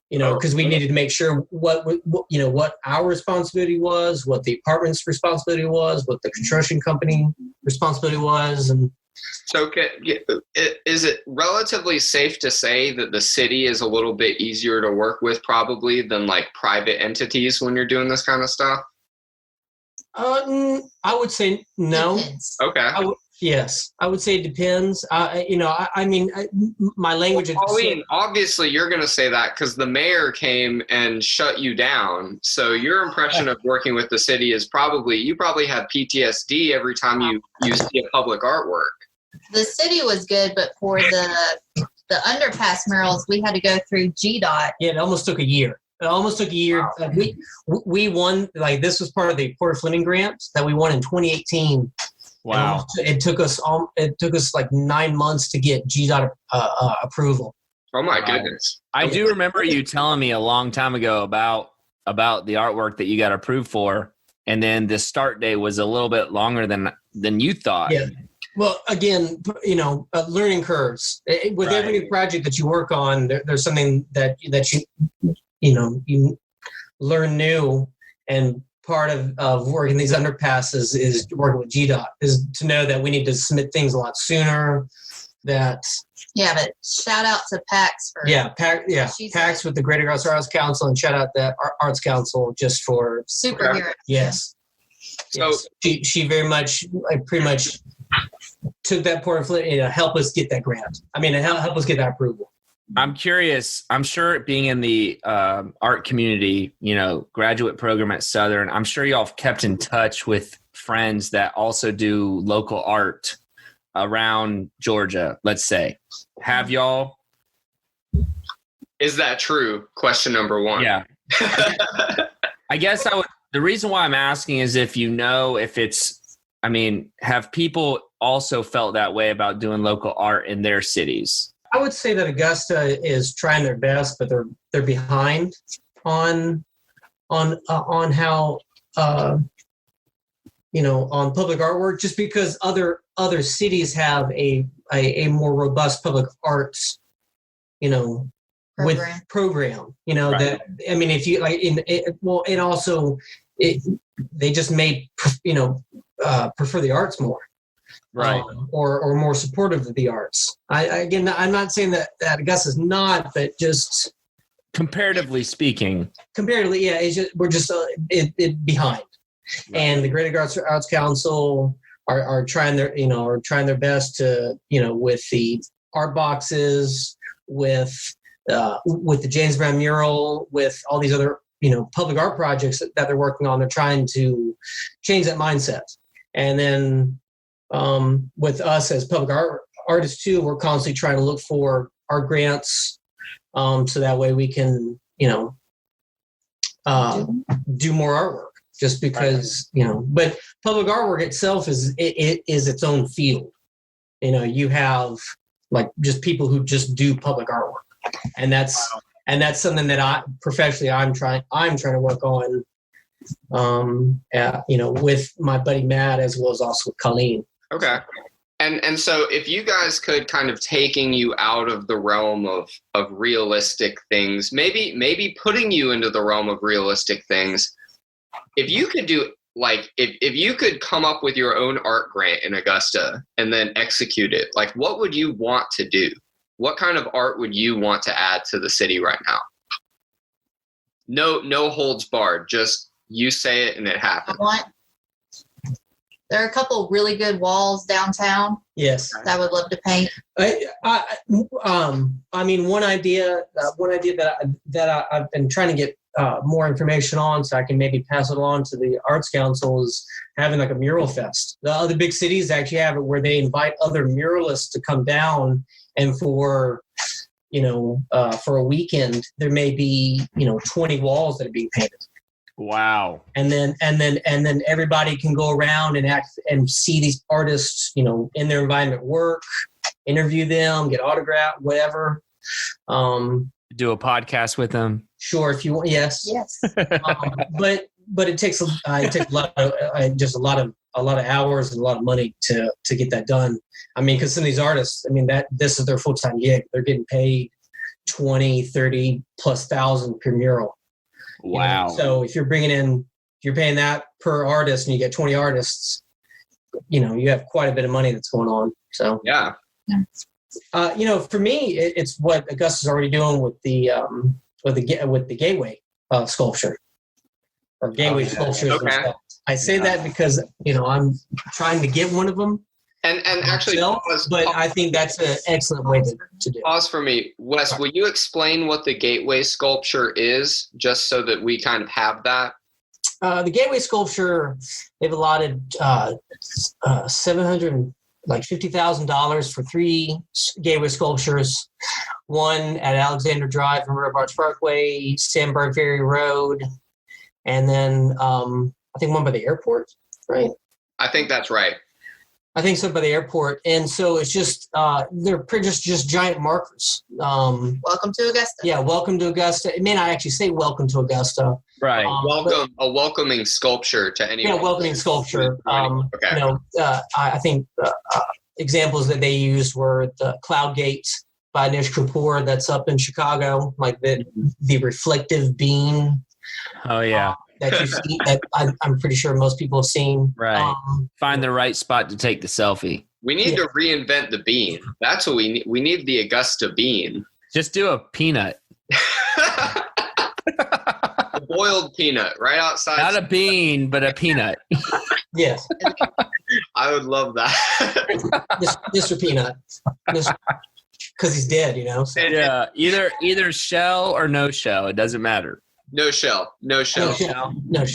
S3: Because we needed to make sure what our responsibility was, what the apartment's responsibility was, what the construction company responsibility was. And
S2: so is it relatively safe to say that the city is a little bit easier to work with probably than private entities when you're doing this kind of stuff?
S3: I would say no.
S4: Depends.
S2: Okay.
S3: Yes, I would say it depends. My language.
S2: Well, Colleen, obviously you're going to say that because the mayor came and shut you down. So your impression of working with the city is you probably have PTSD every time you see a public artwork.
S4: The city was good, but for the underpass murals, we had to go through GDOT.
S3: Yeah, it almost took a year. Wow. We won. This was part of the Porter Fleming grant that we won in 2018.
S1: Wow!
S3: It took us 9 months to get GDOT approval.
S2: Oh my goodness!
S1: I do remember you telling me a long time ago about the artwork that you got approved for, and then the start date was a little bit longer than you thought.
S3: Yeah. Well, again, learning curves. With every project that you work on, there's something that you learn new, and part of working these underpasses is working with GDOT, is to know that we need to submit things a lot sooner. But
S4: shout out to PAX for
S3: PAX with the Greater Augusta Arts Council, and shout out the Arts Council just for
S4: superhero.
S3: Yes.
S2: So
S3: she very much, pretty much took that part of help us get that grant. Help us get that approval.
S1: I'm curious. I'm sure being in the art community, graduate program at Southern, I'm sure y'all have kept in touch with friends that also do local art around Georgia, let's say. Have y'all?
S2: Is that true? Question number one.
S1: Yeah. I guess the reason why I'm asking is if have people also felt that way about doing local art in their cities?
S3: I would say that Augusta is trying their best, but they're behind on how on public artwork, just because other cities have a more robust public arts program. Right. That if you and also they just may prefer the arts more.
S1: Right.
S3: Or more supportive of the arts. I'm not saying that Augusta's not, but just
S1: comparatively speaking.
S3: Comparatively, yeah, we're just behind. Right. And the Greater Arts Council are trying their best to with the art boxes, with the James Brown mural, with all these other public art projects that they're working on. They're trying to change that mindset, and then. With us as public artists too, we're constantly trying to look for art grants, so that way we can, do more artwork. Just because, but public artwork itself is its own field. You have just people who just do public artwork, and that's something that I'm trying to work on. With my buddy Matt, as well as also with Colleen.
S2: Okay. And so if you guys could kind of taking you out of the realm of realistic things, maybe putting you into the realm of realistic things, if you could do if you could come up with your own art grant in Augusta and then execute it, what would you want to do? What kind of art would you want to add to the city right now? No holds barred. Just you say it and it happens.
S4: There are a couple really good walls downtown.
S3: Yes,
S4: that I would love to paint.
S3: One idea that I've been trying to get more information on, so I can maybe pass it on to the Arts Council, is having a mural fest. The other big cities actually have it, where they invite other muralists to come down, and for a weekend there may be 20 walls that are being painted.
S1: Wow.
S3: And then everybody can go around and act and see these artists, you know, in their environment work, interview them, get autograph, whatever.
S1: Do a podcast with them.
S3: Sure, if you want. Yes. But it takes a lot of just a lot of hours and a lot of money to get that done. I mean, because some of these artists, I mean, this is their full-time gig. They're getting paid 20, 30 plus thousand per mural.
S1: Wow.
S3: You know? So if you're paying that per artist and you get 20 artists, you know, you have quite a bit of money that's going on. So
S2: yeah.
S3: You know, for me, it's what Augusta's already doing with the gateway sculpture or gateway sculptures.
S2: Okay.
S3: I say that because, you know, I'm trying to get one of them.
S2: And actually,
S3: but I think that's an excellent way to do it.
S2: Pause for me. Wes, will you explain what the gateway sculpture is, just so that we kind of have that?
S3: The gateway sculpture, they've allotted $750,000 for 3 gateway sculptures. One at Alexander Drive and River Arch Parkway, Sandburg Ferry Road, and then I think one by the airport, right?
S2: I think that's right.
S3: I think so, by the airport. And so it's just, they're just giant markers.
S4: Welcome to Augusta.
S3: Yeah, welcome to Augusta. It may not actually say welcome to Augusta.
S1: Right.
S2: A welcoming sculpture to anyone.
S3: Yeah, welcoming sculpture.
S2: Okay.
S3: You know, I think examples that they used were the Cloud Gate by Nish Kapoor that's up in Chicago, like the reflective beam.
S1: Oh, yeah.
S3: That you see, that I'm pretty sure most people have seen.
S1: Right. Find the right spot to take the selfie.
S2: We need to reinvent the bean. That's what we need. We need the Augusta bean.
S1: Just do a peanut.
S2: A boiled peanut right outside.
S1: Not a bean, but a peanut.
S3: Yes.
S2: I would love that.
S3: Mr. Peanut. Because he's dead, you know. So.
S1: Yeah. Either shell or no shell. It doesn't matter.
S2: No shell.
S3: No shell.
S2: It's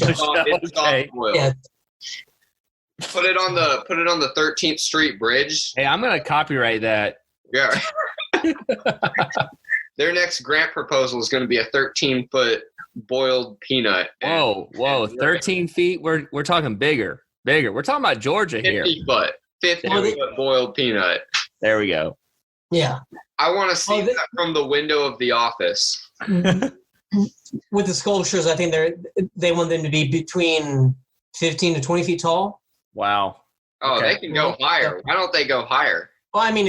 S1: Okay.
S2: soft boiled.
S3: Yeah.
S2: Put it on the 13th Street Bridge.
S1: Hey, I'm going to copyright that.
S2: Yeah. Their next grant proposal is going to be a 13-foot boiled peanut.
S1: Whoa. 13 feet? We're talking bigger. We're talking about Georgia here.
S2: 50 foot boiled peanut.
S1: There we go.
S3: Yeah.
S2: I want to see that from the window of the office.
S3: With the sculptures, I think they want them to be between 15 to 20 feet tall.
S1: Wow.
S2: Oh,
S1: Okay.
S2: They can go higher. Why don't they go higher?
S3: Well, I mean,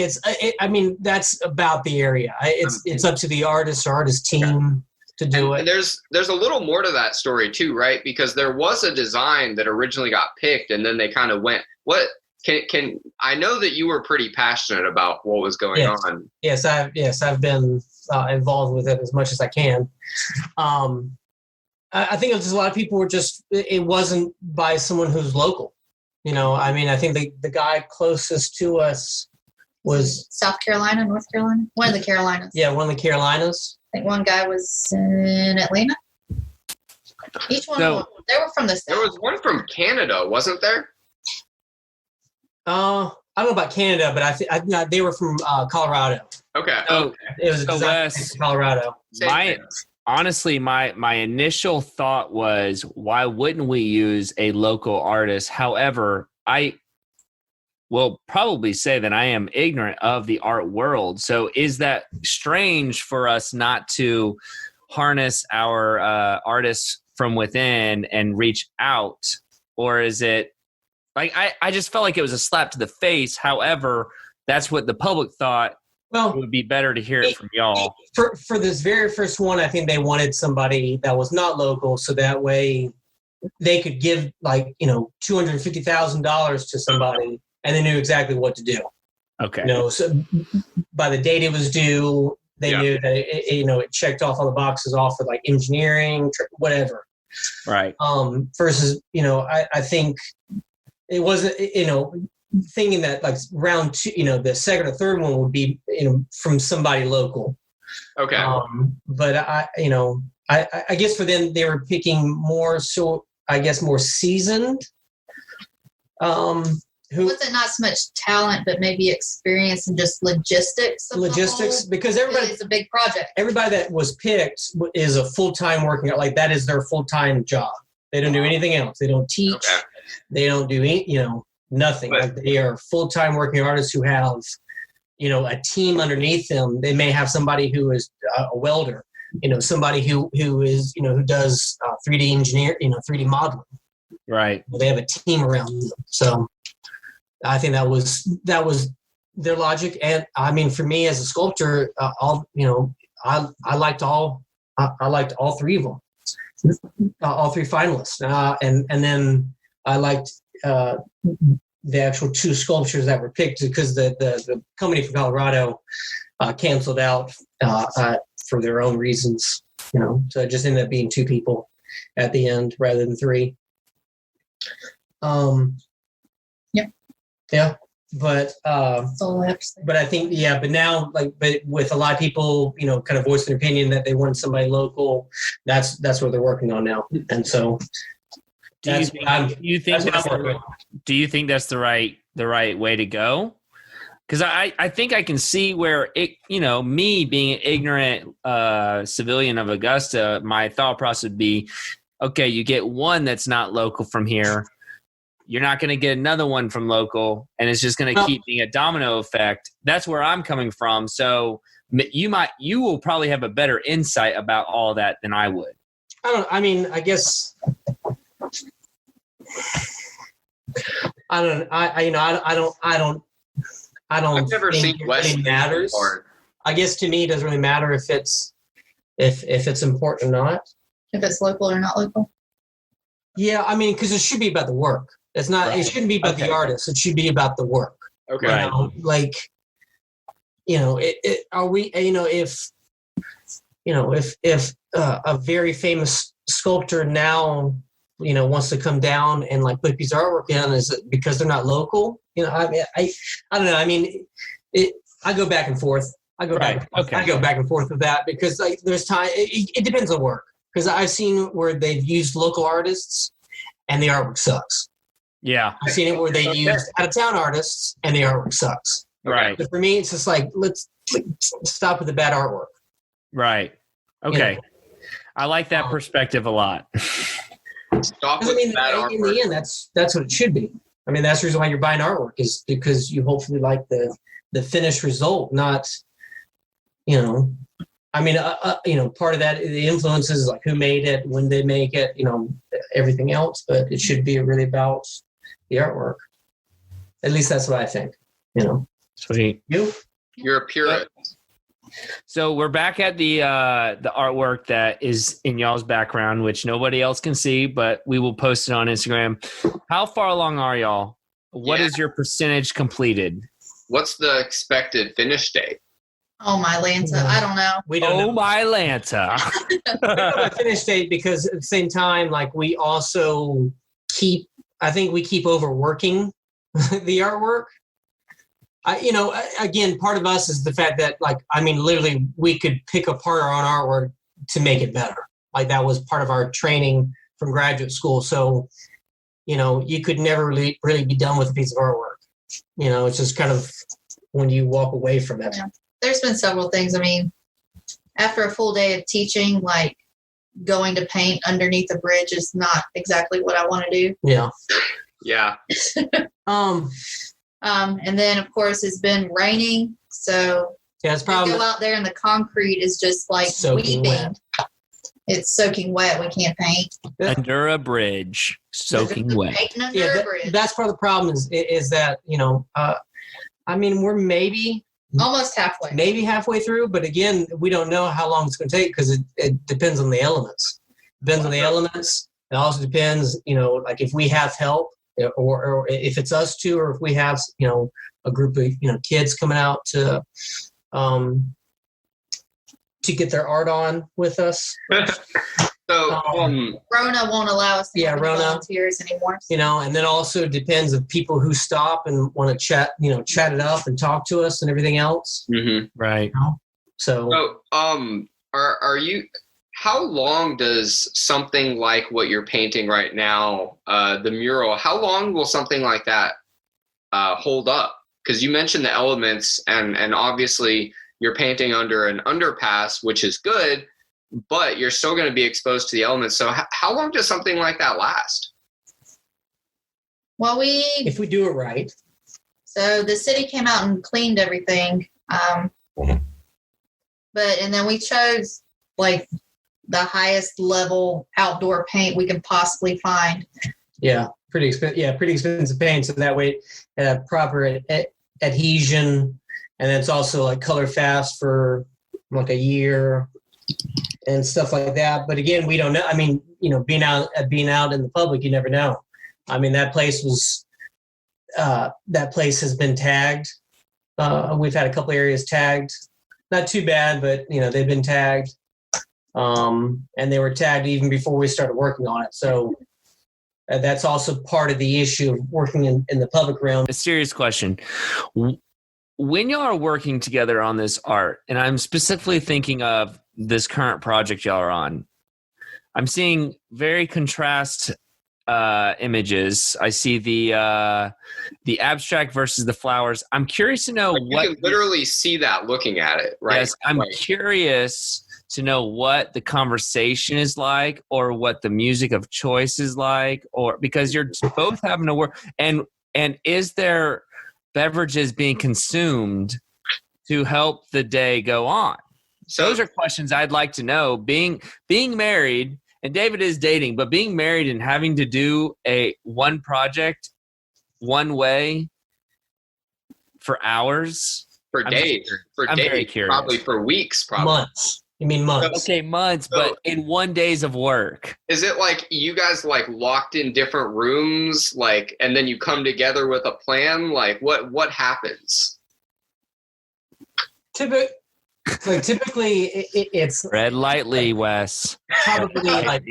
S3: that's about the area. It's up to the artist or artist team to do it.
S2: And there's a little more to that story too, right? Because there was a design that originally got picked, and then they kind of went. What can I know that you were pretty passionate about what was going on?
S3: Yes, I've been involved with it as much as I can. I think just a lot of people were it wasn't by someone who's local. You know, I mean, I think the guy closest to us was
S4: South Carolina, North Carolina, one of the Carolinas.
S3: Yeah, one of the Carolinas.
S4: I think one guy was in Atlanta. Each one of them, they were from the South.
S2: There was one from Canada, wasn't there?
S3: I don't know about Canada, but I think they were from Colorado.
S2: Okay.
S3: It was a design from Colorado.
S1: Honestly, my initial thought was, why wouldn't we use a local artist? However, I will probably say that I am ignorant of the art world. So is that strange for us not to harness our artists from within and reach out? Or is it like, I just felt like it was a slap to the face. However, that's what the public thought. Well, it would be better to hear it from y'all.
S3: For this very first one, I think they wanted somebody that was not local, so that way they could give $250,000 to somebody, and they knew exactly what to do.
S1: Okay.
S3: So by the date it was due, they knew that it checked off all the boxes off for like engineering, whatever.
S1: Right.
S3: Versus I think it wasn't thinking that like round two, the second or third one would be, from somebody local.
S2: Okay.
S3: But I guess for them, they were picking more seasoned
S4: Was it not so much talent, but maybe experience and just logistics?
S3: Because everybody,
S4: it's a big project.
S3: Everybody that was picked is a full-time working, like that is their full-time job. They don't do anything else. They don't teach. Okay. They don't do any, nothing. Like they are full-time working artists who have, a team underneath them. They may have somebody who is a welder, somebody who is, who does 3D engineer, 3D modeling.
S1: Right.
S3: They have a team around them. So I think that was their logic. And I mean, for me as a sculptor, I liked all three of them, all three finalists. And then I liked the actual two sculptures that were picked because the company from Colorado canceled out for their own reasons, so it just ended up being two people at the end rather than three. Yeah, but I think but now but with a lot of people kind of voicing their opinion that they want somebody local, that's what they're working on now. And so
S1: do you think that's the right way to go? Because I think I can see where me being an ignorant civilian of Augusta, my thought process would be, okay, you get one that's not local from here. You're not going to get another one from local, and it's just going to keep being a domino effect. That's where I'm coming from. So you will probably have a better insight about all that than I would.
S3: I guess I don't.
S2: I've never
S3: think
S2: seen
S3: it really matters. I guess to me, it doesn't really matter if it's important or not.
S4: If it's local or not local.
S3: Yeah, because it should be about the work. It's not. Right. It shouldn't be about the artist. It should be about the work.
S2: Okay.
S1: Right.
S3: Are we? If a very famous sculptor now, wants to come down and put a piece of artwork in, is it because they're not local? I don't know. I go back and forth. I go back and forth with that because there's time. It depends on work. Because I've seen where they've used local artists and the artwork sucks.
S1: Yeah.
S3: I've seen it where they used out-of-town artists and the artwork sucks.
S1: Right.
S3: But for me, it's just let's stop with the bad artwork.
S1: Right. Okay. I like that perspective a lot.
S2: Stop with bad artwork.
S3: In the end, that's what it should be. That's the reason why you're buying artwork, is because you hopefully like the finished result, not, part of that, the influence is who made it, when they make it, everything else, but it should be really about the artwork. At least that's what I think,
S1: Sweet.
S2: You're a purist.
S1: So we're back at the artwork that is in y'all's background, which nobody else can see, but we will post it on Instagram. How far along are y'all? What is your percentage completed?
S2: What's the expected finish date?
S4: Oh, my Lanta. I don't know.
S3: We don't know.
S1: My Lanta.
S3: We don't have a finish date because at the same time, we also keep overworking the artwork. Again, part of us is the fact that, literally we could pick apart our own artwork to make it better. That was part of our training from graduate school. So, you could never really be done with a piece of artwork. It's just kind of when you walk away from it.
S4: Yeah. There's been several things. After a full day of teaching, going to paint underneath a bridge is not exactly what I want to do.
S3: Yeah.
S2: Yeah.
S4: And then of course it's been raining, so
S3: it's probably
S4: go out there and the concrete is just
S3: soaking
S4: weeping.
S3: Wet.
S4: It's soaking wet. We can't paint
S1: under a bridge, soaking wet.
S4: Under a bridge.
S3: That's part of the problem is that we're maybe
S4: almost halfway.
S3: Maybe halfway through, but again, we don't know how long it's going to take because it depends on the elements. Depends on the elements. It also depends, if we have help or if it's us two, or if we have, a group of, kids coming out to get their art on with us.
S2: So
S4: Rona won't allow us to have any volunteers anymore.
S3: And then also depends of people who stop and want to chat it up and talk to us and everything else.
S2: Mm-hmm.
S1: Right.
S3: So
S2: are you? How long does something like what you're painting right now, the mural? How long will something like that hold up? Because you mentioned the elements, and obviously you're painting under an underpass, which is good, but you're still going to be exposed to the elements. So how long does something like that last?
S4: Well,
S3: if we do it right.
S4: So the city came out and cleaned everything. And then we chose like the highest level outdoor paint we could possibly find.
S3: Yeah, pretty expensive paint. So that way, proper adhesion, and then it's also like color fast for like a year and stuff like that. But again, we don't know. I mean, being out in the public, you never know. I mean, that place has been tagged. We've had a couple areas tagged, not too bad, but they've been tagged. And they were tagged even before we started working on it. So that's also part of the issue of working in the public realm.
S1: A serious question. When y'all are working together on this art, and I'm specifically thinking of this current project y'all are on, I'm seeing very contrast images. I see the abstract versus the flowers. I'm curious to know
S2: you can literally see that looking at it, right?
S1: Yes, I'm curious to know what the conversation is like, or what the music of choice is like, or because you're both having to work, and is there beverages being consumed to help the day go on? So those are questions I'd like to know. Being married, and David is dating, but being married and having to do one project one way for hours,
S2: for days,
S1: very curious.
S2: Probably for weeks,
S3: months. You mean months?
S1: Okay, months, but in 1 days of work.
S2: Is it like you guys like locked in different rooms, like, and then you come together with a plan? Like, what happens?
S3: Typically, it's
S1: tread lightly, Wes.
S3: Probably like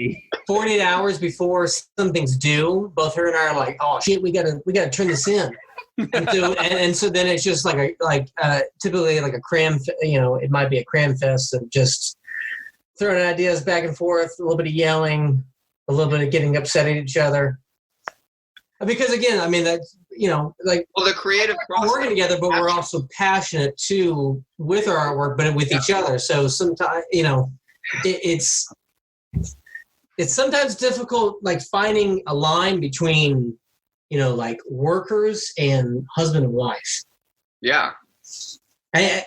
S3: 48 hours before something's due. Both her and I are like, "Oh shit, we gotta turn this in." And so then it's just typically like a cram. It might be a cram fest of just throwing ideas back and forth, a little bit of yelling, a little bit of getting upset at each other. Because again, I mean that's the creative process. We're working together, but we're also passionate too with our artwork, but with each other. So sometimes it's sometimes difficult, like finding a line between like workers and husband and wife.
S2: Yeah.
S3: I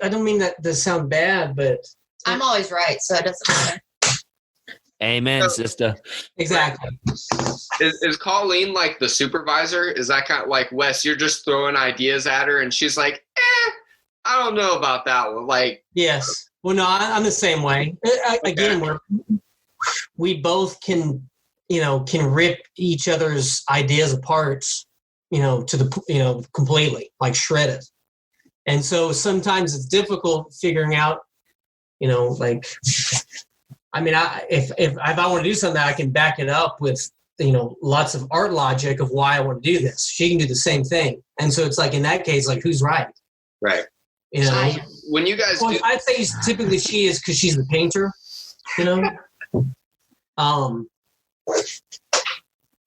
S3: don't mean that to sound bad, but
S4: I'm always right, so it doesn't matter.
S1: Amen, sister.
S3: Exactly.
S2: Is Colleen like the supervisor? Is that kind of like, Wes, you're just throwing ideas at her and she's like, I don't know about that one. Like,
S3: yes. Well, no, I'm the same way. Again, we both can rip each other's ideas apart, to the, completely, like shred it. And so sometimes it's difficult figuring out, like, I mean, if I want to do something, I can back it up with, lots of art logic of why I want to do this. She can do the same thing. And so it's like, in that case, like, who's right?
S2: Right. When you guys
S3: I'd say typically she is, because she's the painter,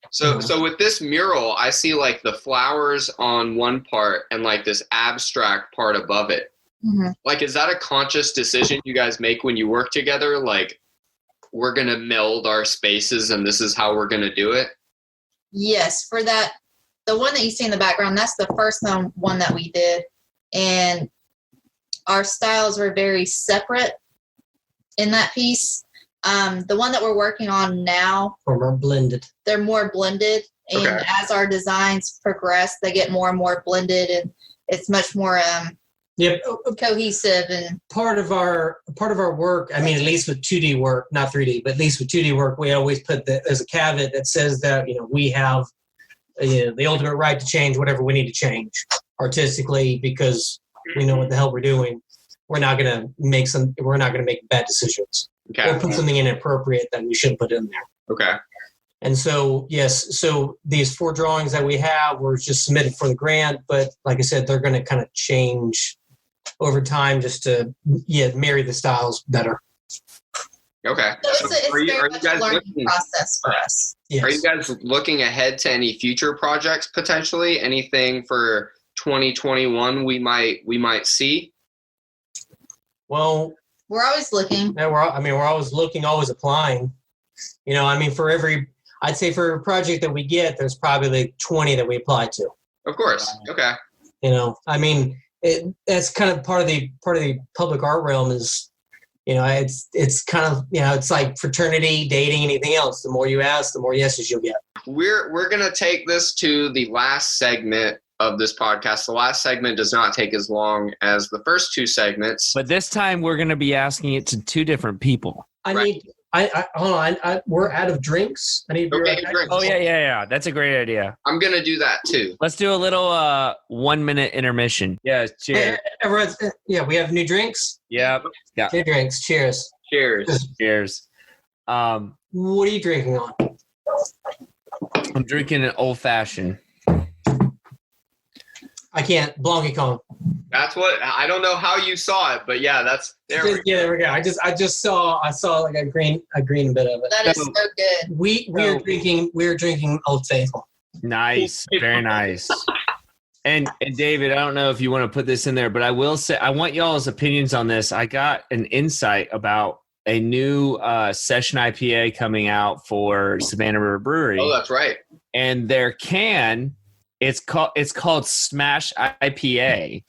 S2: So with this mural, I see like the flowers on one part and like this abstract part above it.
S4: Mm-hmm.
S2: Like, is that a conscious decision you guys make when you work together? Like, we're going to meld our spaces and this is how we're going to do it?
S4: Yes. For that, the one that you see in the background, that's the first one that we did. And our styles were very separate in that piece. The one that we're working on now,
S3: or more blended.
S4: They're more blended, and
S2: okay.
S4: As our designs progress, they get more and more blended, and it's much more cohesive. And
S3: part of our work, I mean, at least with 2D work, not 3D, but at least with 2D work, we always put there's a caveat that says that we have the ultimate right to change whatever we need to change artistically, because we know what the hell we're doing. We're not going to make bad decisions.
S2: Okay.
S3: Or put something inappropriate that we shouldn't put in there.
S2: Okay.
S3: And so, yes, so these 4 drawings that we have were just submitted for the grant, but like I said, they're going to kind of change over time just to, marry the styles better.
S2: Okay.
S4: So it's
S2: Are you
S4: very much a
S2: guys
S4: learning
S2: looking?
S4: process for us.
S3: Yes.
S2: Are you guys looking ahead to any future projects potentially? Anything for 2021 we might see?
S3: Well,
S4: We're always looking.
S3: yeah, we're always looking, always applying. I'd say for a project that we get, there's probably like 20 that we apply to.
S2: Of course. Okay.
S3: That's kind of part of the public art realm is, it's kind of, it's like fraternity, dating, anything else. The more you ask, the more yeses you'll get.
S2: We're gonna take this to the last segment of this podcast. The last segment does not take as long as the first two segments.
S1: But this time we're going to be asking it to two different people.
S3: Hold on. We're out of drinks. I need
S2: Go
S3: to
S2: get your drinks.
S1: Oh, yeah. That's a great idea.
S2: I'm gonna do that too.
S1: Let's do a little 1 minute intermission. Yeah, cheers.
S3: We have new drinks.
S1: Yep. Yeah.
S3: New drinks. Cheers.
S2: Cheers.
S1: Cheers.
S3: What are you drinking on?
S1: I'm drinking an old fashioned.
S3: I can't. Blanc-Con.
S2: That's what I don't know how you saw it, but yeah, there we
S3: go. I just saw like a green bit of it.
S4: That is so good.
S3: We're drinking Old Faithful.
S1: Nice. Very nice. And David, I don't know if you want to put this in there, but I will say I want y'all's opinions on this. I got an insight about a new session IPA coming out for Savannah River Brewery.
S2: Oh, that's right.
S1: And their can, it's called Smash IPA,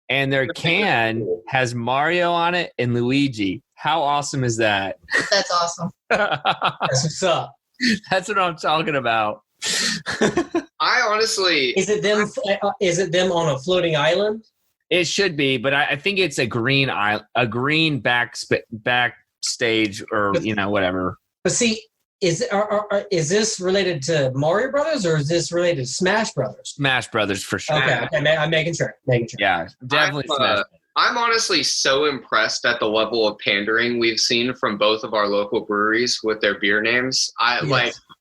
S1: and their can has Mario on it and Luigi. How awesome is that?
S4: That's awesome.
S3: That's what's up.
S1: That's what I'm talking about.
S2: I honestly,
S3: is it them on a floating island?
S1: It should be, but I think it's a green backstage or whatever.
S3: But see, is this related to Mario Brothers or is this related to Smash Brothers?
S1: Smash Brothers for sure.
S3: Okay. I'm making sure.
S1: Yeah, definitely Smash.
S2: I'm honestly so impressed at the level of pandering we've seen from both of our local breweries with their beer names.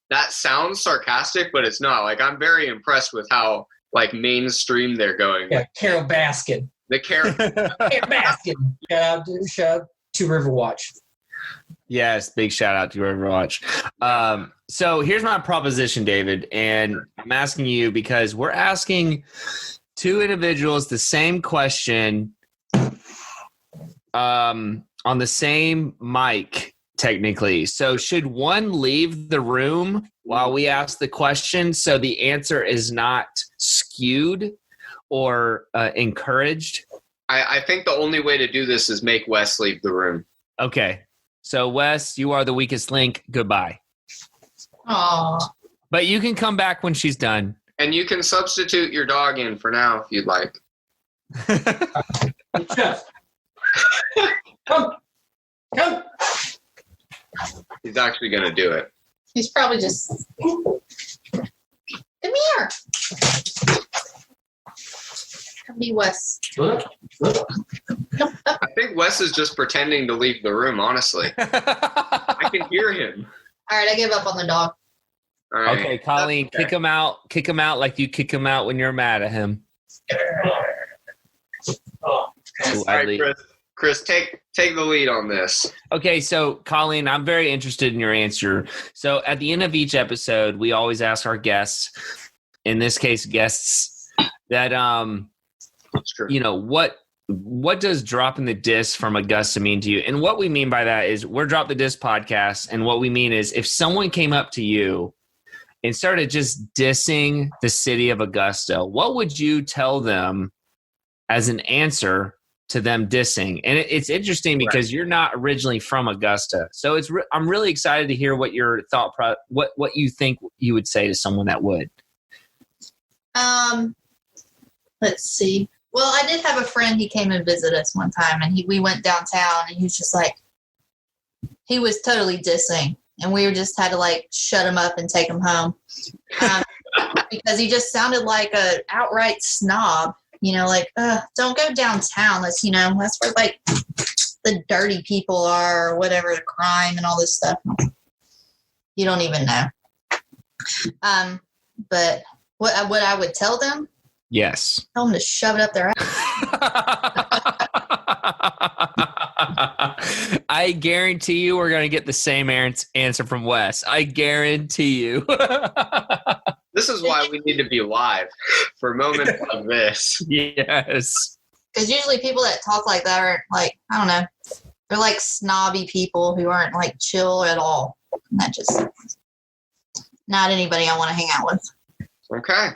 S2: That sounds sarcastic, but it's not. Like, I'm very impressed with how mainstream they're going.
S3: Yeah, Carol Baskin.
S2: Carol
S3: Baskin. Shout out to Riverwatch.
S1: Yes, big shout out to Overwatch. So here's my proposition, David, and I'm asking you because we're asking two individuals the same question on the same mic, technically. So should one leave the room while we ask the question so the answer is not skewed or encouraged?
S2: I think the only way to do this is make Wes leave the room.
S1: Okay. So, Wes, you are the weakest link. Goodbye.
S4: Aww.
S1: But you can come back when she's done.
S2: And you can substitute your dog in for now if you'd like.
S3: Jeff. Come.
S2: He's actually going to do it.
S4: He's probably just... Come here. Come be Wes.
S2: I think Wes is just pretending to leave the room, honestly. I can hear him.
S4: All right, I give up on the dog.
S2: All right.
S1: Okay, Colleen, kick him out. Kick him out like you kick him out when you're mad at him.
S2: All right, Chris, take the lead on this.
S1: Okay, so Colleen, I'm very interested in your answer. So at the end of each episode, we always ask our guests, in this case, guests, that what does dropping the disc from Augusta mean to you? And what we mean by that is we're Drop the Disc podcast, and what we mean is if someone came up to you and started just dissing the city of Augusta, what would you tell them as an answer to them dissing? And it's interesting because you're not originally from Augusta, so I'm really excited to hear what your what you think you would say to someone that would.
S4: Let's see. Well, I did have a friend. He came and visited us one time, and we went downtown, and he was just he was totally dissing, and we just had to shut him up and take him home because he just sounded like a outright snob. Don't go downtown. That's where the dirty people are, or whatever, the crime and all this stuff. You don't even know. But what I would tell them.
S1: Yes.
S4: Tell them to shove it up their ass.
S1: I guarantee you we're going to get the same answer from Wes. I guarantee you.
S2: This is why we need to be live for moments like this.
S1: Yes.
S4: Because usually people that talk like that are like, I don't know, they're like snobby people who aren't like chill at all. And that just not anybody I want to hang out with.
S2: Okay.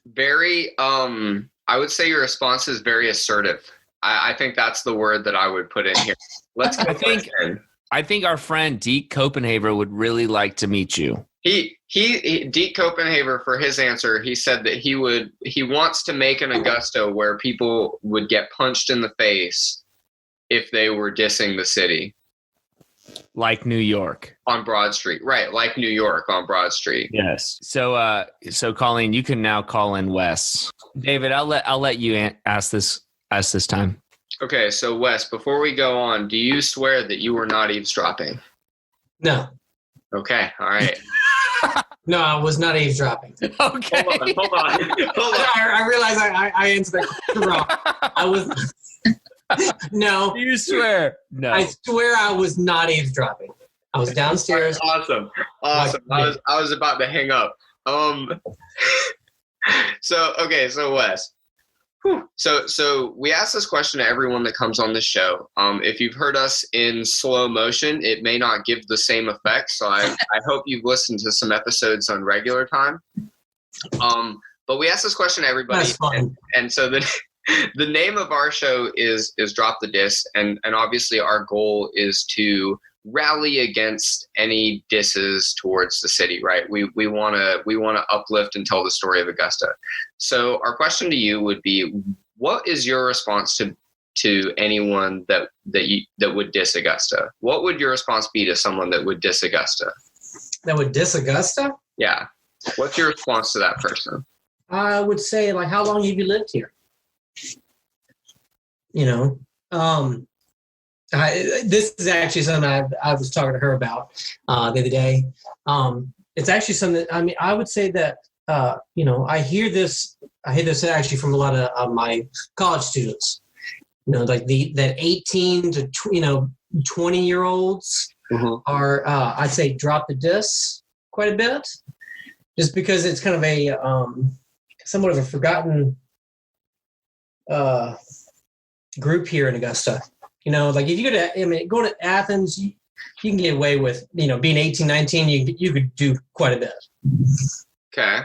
S2: Very, I would say your response is very assertive. I think that's the word that I would put in here. Let's go.
S1: I think our friend Deke Copenhaver would really like to meet you.
S2: Deke Copenhaver, for his answer, he said that he wants to make an Augusta where people would get punched in the face if they were dissing the city.
S1: Like New York.
S2: On Broad Street. Right, like New York on Broad Street.
S1: Yes. So Colleen, you can now call in Wes. David, I'll let you ask this time.
S2: Okay, so Wes, before we go on, do you swear that you were not eavesdropping?
S3: No.
S2: Okay, all right.
S3: No, I was not eavesdropping.
S1: Okay.
S2: Hold on.
S3: I realize I answered that question wrong. I was no.
S1: You swear? No.
S3: I swear I was not eavesdropping. I was downstairs.
S2: Awesome. I was about to hang up. So Wes. So we ask this question to everyone that comes on the show. If you've heard us in slow motion, it may not give the same effect. So I hope you've listened to some episodes on regular time. But we ask this question to everybody.
S3: That's fun.
S2: And so the name of our show is Drop the Diss. And obviously our goal is to rally against any disses towards the city, right? We want to uplift and tell the story of Augusta. So our question to you would be, what is your response to anyone that would diss Augusta? What would your response be to someone that would diss Augusta?
S3: That would diss Augusta?
S2: Yeah. What's your response to that person?
S3: I would say, like, how long have you lived here? You know, this is actually something I was talking to her about the other day. It's actually something that, I would say that, I hear this actually from a lot of my college students, like that 18 to 20-year-olds are, I'd say, drop the diss quite a bit, just because it's kind of a somewhat of a forgotten group here in Augusta. Like if you go to Athens, you can get away with, being 18, 19, you could do quite a bit.
S2: Okay.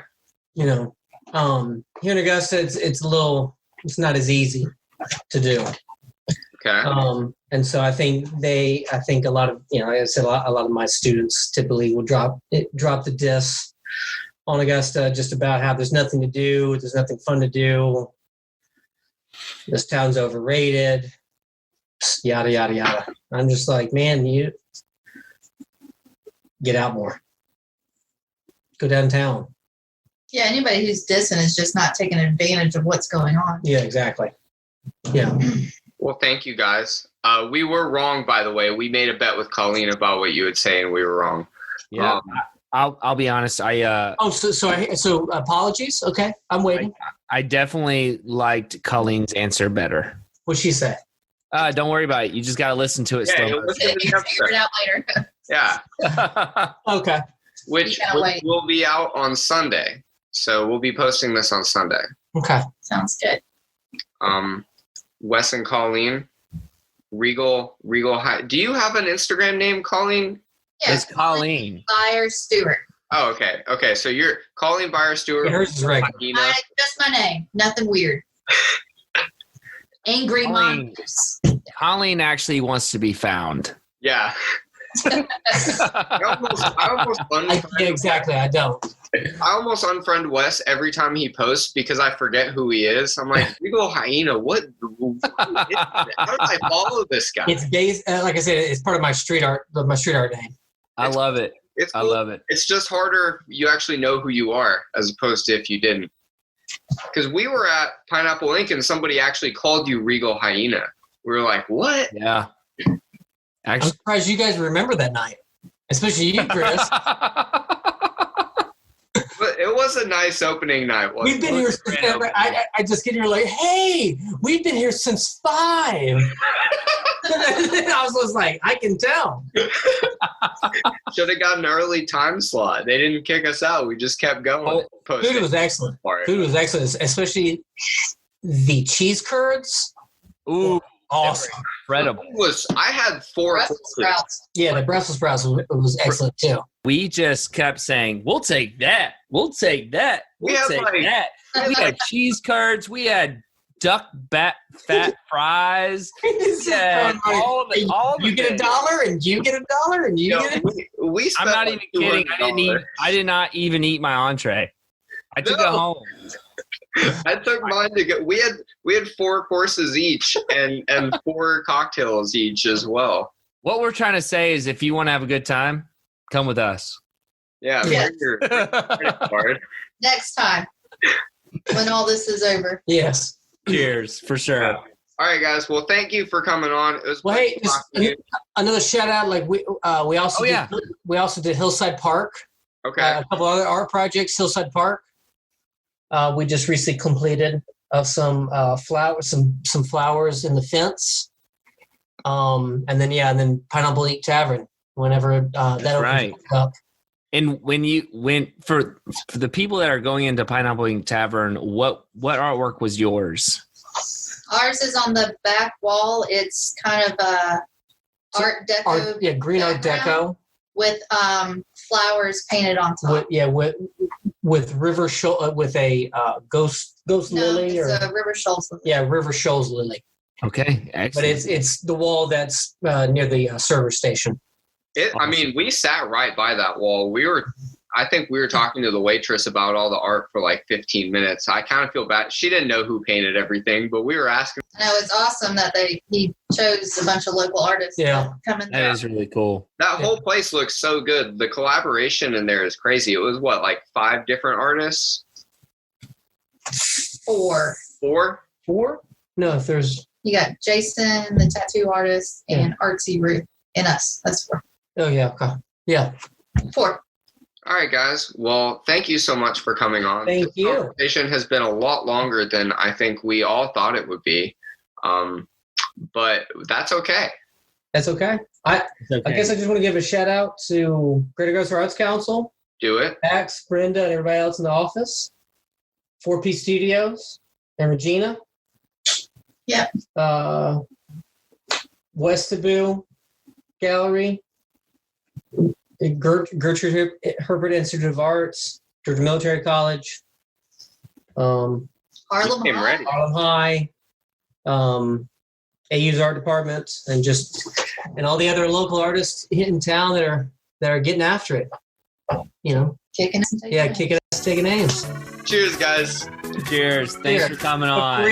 S3: Here in Augusta, it's not as easy to do.
S2: Okay.
S3: And so I think a lot of, like I said, a lot of my students typically will drop the diss on Augusta, just about how there's nothing to do, there's nothing fun to do, this town's overrated, yada yada yada. I'm just like, man, you get out more, go downtown.
S4: Yeah, anybody who's dissing is just not taking advantage of what's going on.
S3: Yeah, exactly. Yeah.
S2: Well, thank you guys. We were wrong, by the way. We made a bet with Colleen about what you would say, and we were wrong.
S1: Yeah. I'll be honest.
S3: So apologies. Okay, I'm waiting.
S1: I definitely liked Colleen's answer better.
S3: What'd she say?
S1: Don't worry about it. You just got to listen to it.
S2: Yeah,
S4: Figure it out later.
S2: Yeah.
S3: Okay.
S2: Which will be out on Sunday. So we'll be posting this on Sunday.
S3: Okay.
S4: Sounds good.
S2: Wes and Colleen, Regal High. Do you have an Instagram name, Colleen?
S4: Yeah.
S1: It's Colleen
S4: Byers Stewart.
S2: Oh, okay. Okay. So you're Colleen Byers Stewart.
S3: Yeah, hers is regular.
S4: Just my name. Nothing weird. Angry monsters.
S1: Colleen actually wants to be found.
S2: Yeah. I almost
S3: Yeah, exactly. I don't.
S2: I almost unfriend Wes every time he posts because I forget who he is. I'm like, Regal Hyena, what? How do I follow this guy?
S3: It's days. Like I said, it's part of my street art name.
S1: I love it.
S2: It's cool.
S1: I love it.
S2: It's just harder if you actually know who you are as opposed to if you didn't. Because we were at Pineapple Ink and somebody actually called you Regal Hyena. We were like, what?
S1: Yeah.
S3: I'm surprised you guys remember that night, especially you, Chris.
S2: But It was a nice opening night.
S3: We've been here. I just get here like, hey, we've been here since 5. I was just like, I can tell.
S2: Should have got an early time slot. They didn't kick us out. We just kept going.
S3: Food was excellent. Food was excellent, especially the cheese curds.
S1: Ooh,
S3: awesome.
S1: Incredible.
S2: I had 4
S4: Brussels sprouts.
S3: Yeah, the Brussels sprouts was excellent too.
S1: We just kept saying, we'll take that. We'll take that. We'll take that. We had cheese curds. We had duck fat fries. Yeah, all of it.
S3: You get $1 and you get $1 and you get
S2: we
S1: I'm not even kidding. I did not even eat my entree. I took it home.
S2: I took mine to go. We had 4 courses each and 4 cocktails each as well.
S1: What we're trying to say is, if you want to have a good time, come with us.
S2: Yeah,
S4: Yes.
S2: bring your credit card.
S4: Next time, when all this is over.
S3: Yes.
S1: Cheers, for sure.
S2: All right, guys. Well, thank you for coming on. It was
S3: Hey, another shout out. Like we also did Hillside Park.
S2: Okay.
S3: A couple other art projects. Hillside Park. We just recently completed some flowers in the fence. And then Pineapple Eat Tavern. Whenever that
S1: right.
S3: opens up.
S1: And when you went for the people that are going into Pineapple Ink Tavern, what artwork was yours?
S4: Ours is on the back wall. It's kind of art deco.
S3: Green art deco
S4: with flowers painted on top.
S3: With river with a ghost lily
S4: it's a River Shoals lily.
S3: Yeah, River Shoals lily.
S1: Okay, excellent.
S3: But it's the wall that's near the service station.
S2: I mean, we sat right by that wall. I think we were talking to the waitress about all the art for like 15 minutes. I kind of feel bad. She didn't know who painted everything, but we were asking.
S4: No, it's awesome that he chose a bunch of local artists to come in there.
S1: That is really cool.
S2: That whole place looks so good. The collaboration in there is crazy. It was like 5 different artists?
S4: 4.
S2: 4?
S3: 4? No, there's...
S4: You got Jason, the tattoo artist, and Artsy Root, and us. That's 4.
S3: Oh, yeah. Okay. Yeah.
S4: 4.
S2: All right, guys. Well, thank you so much for coming on.
S3: Thank you.
S2: The conversation has been a lot longer than I think we all thought it would be. But that's okay.
S3: That's okay. I guess I just want to give a shout out to Greater Augusta Arts Council.
S2: Do it.
S3: Max, Brenda, and everybody else in the office. 4P Studios and Regina.
S4: Yeah.
S3: West Taboo Gallery. Gertrude Herbert Institute of Arts. Georgia Military College.
S4: Harlem
S3: High. AU's art department, and all the other local artists in town that are getting after it.
S4: Kicking ass, taking names.
S3: Kicking ass, taking names.
S2: Cheers, guys.
S1: Cheers. Thanks for coming on.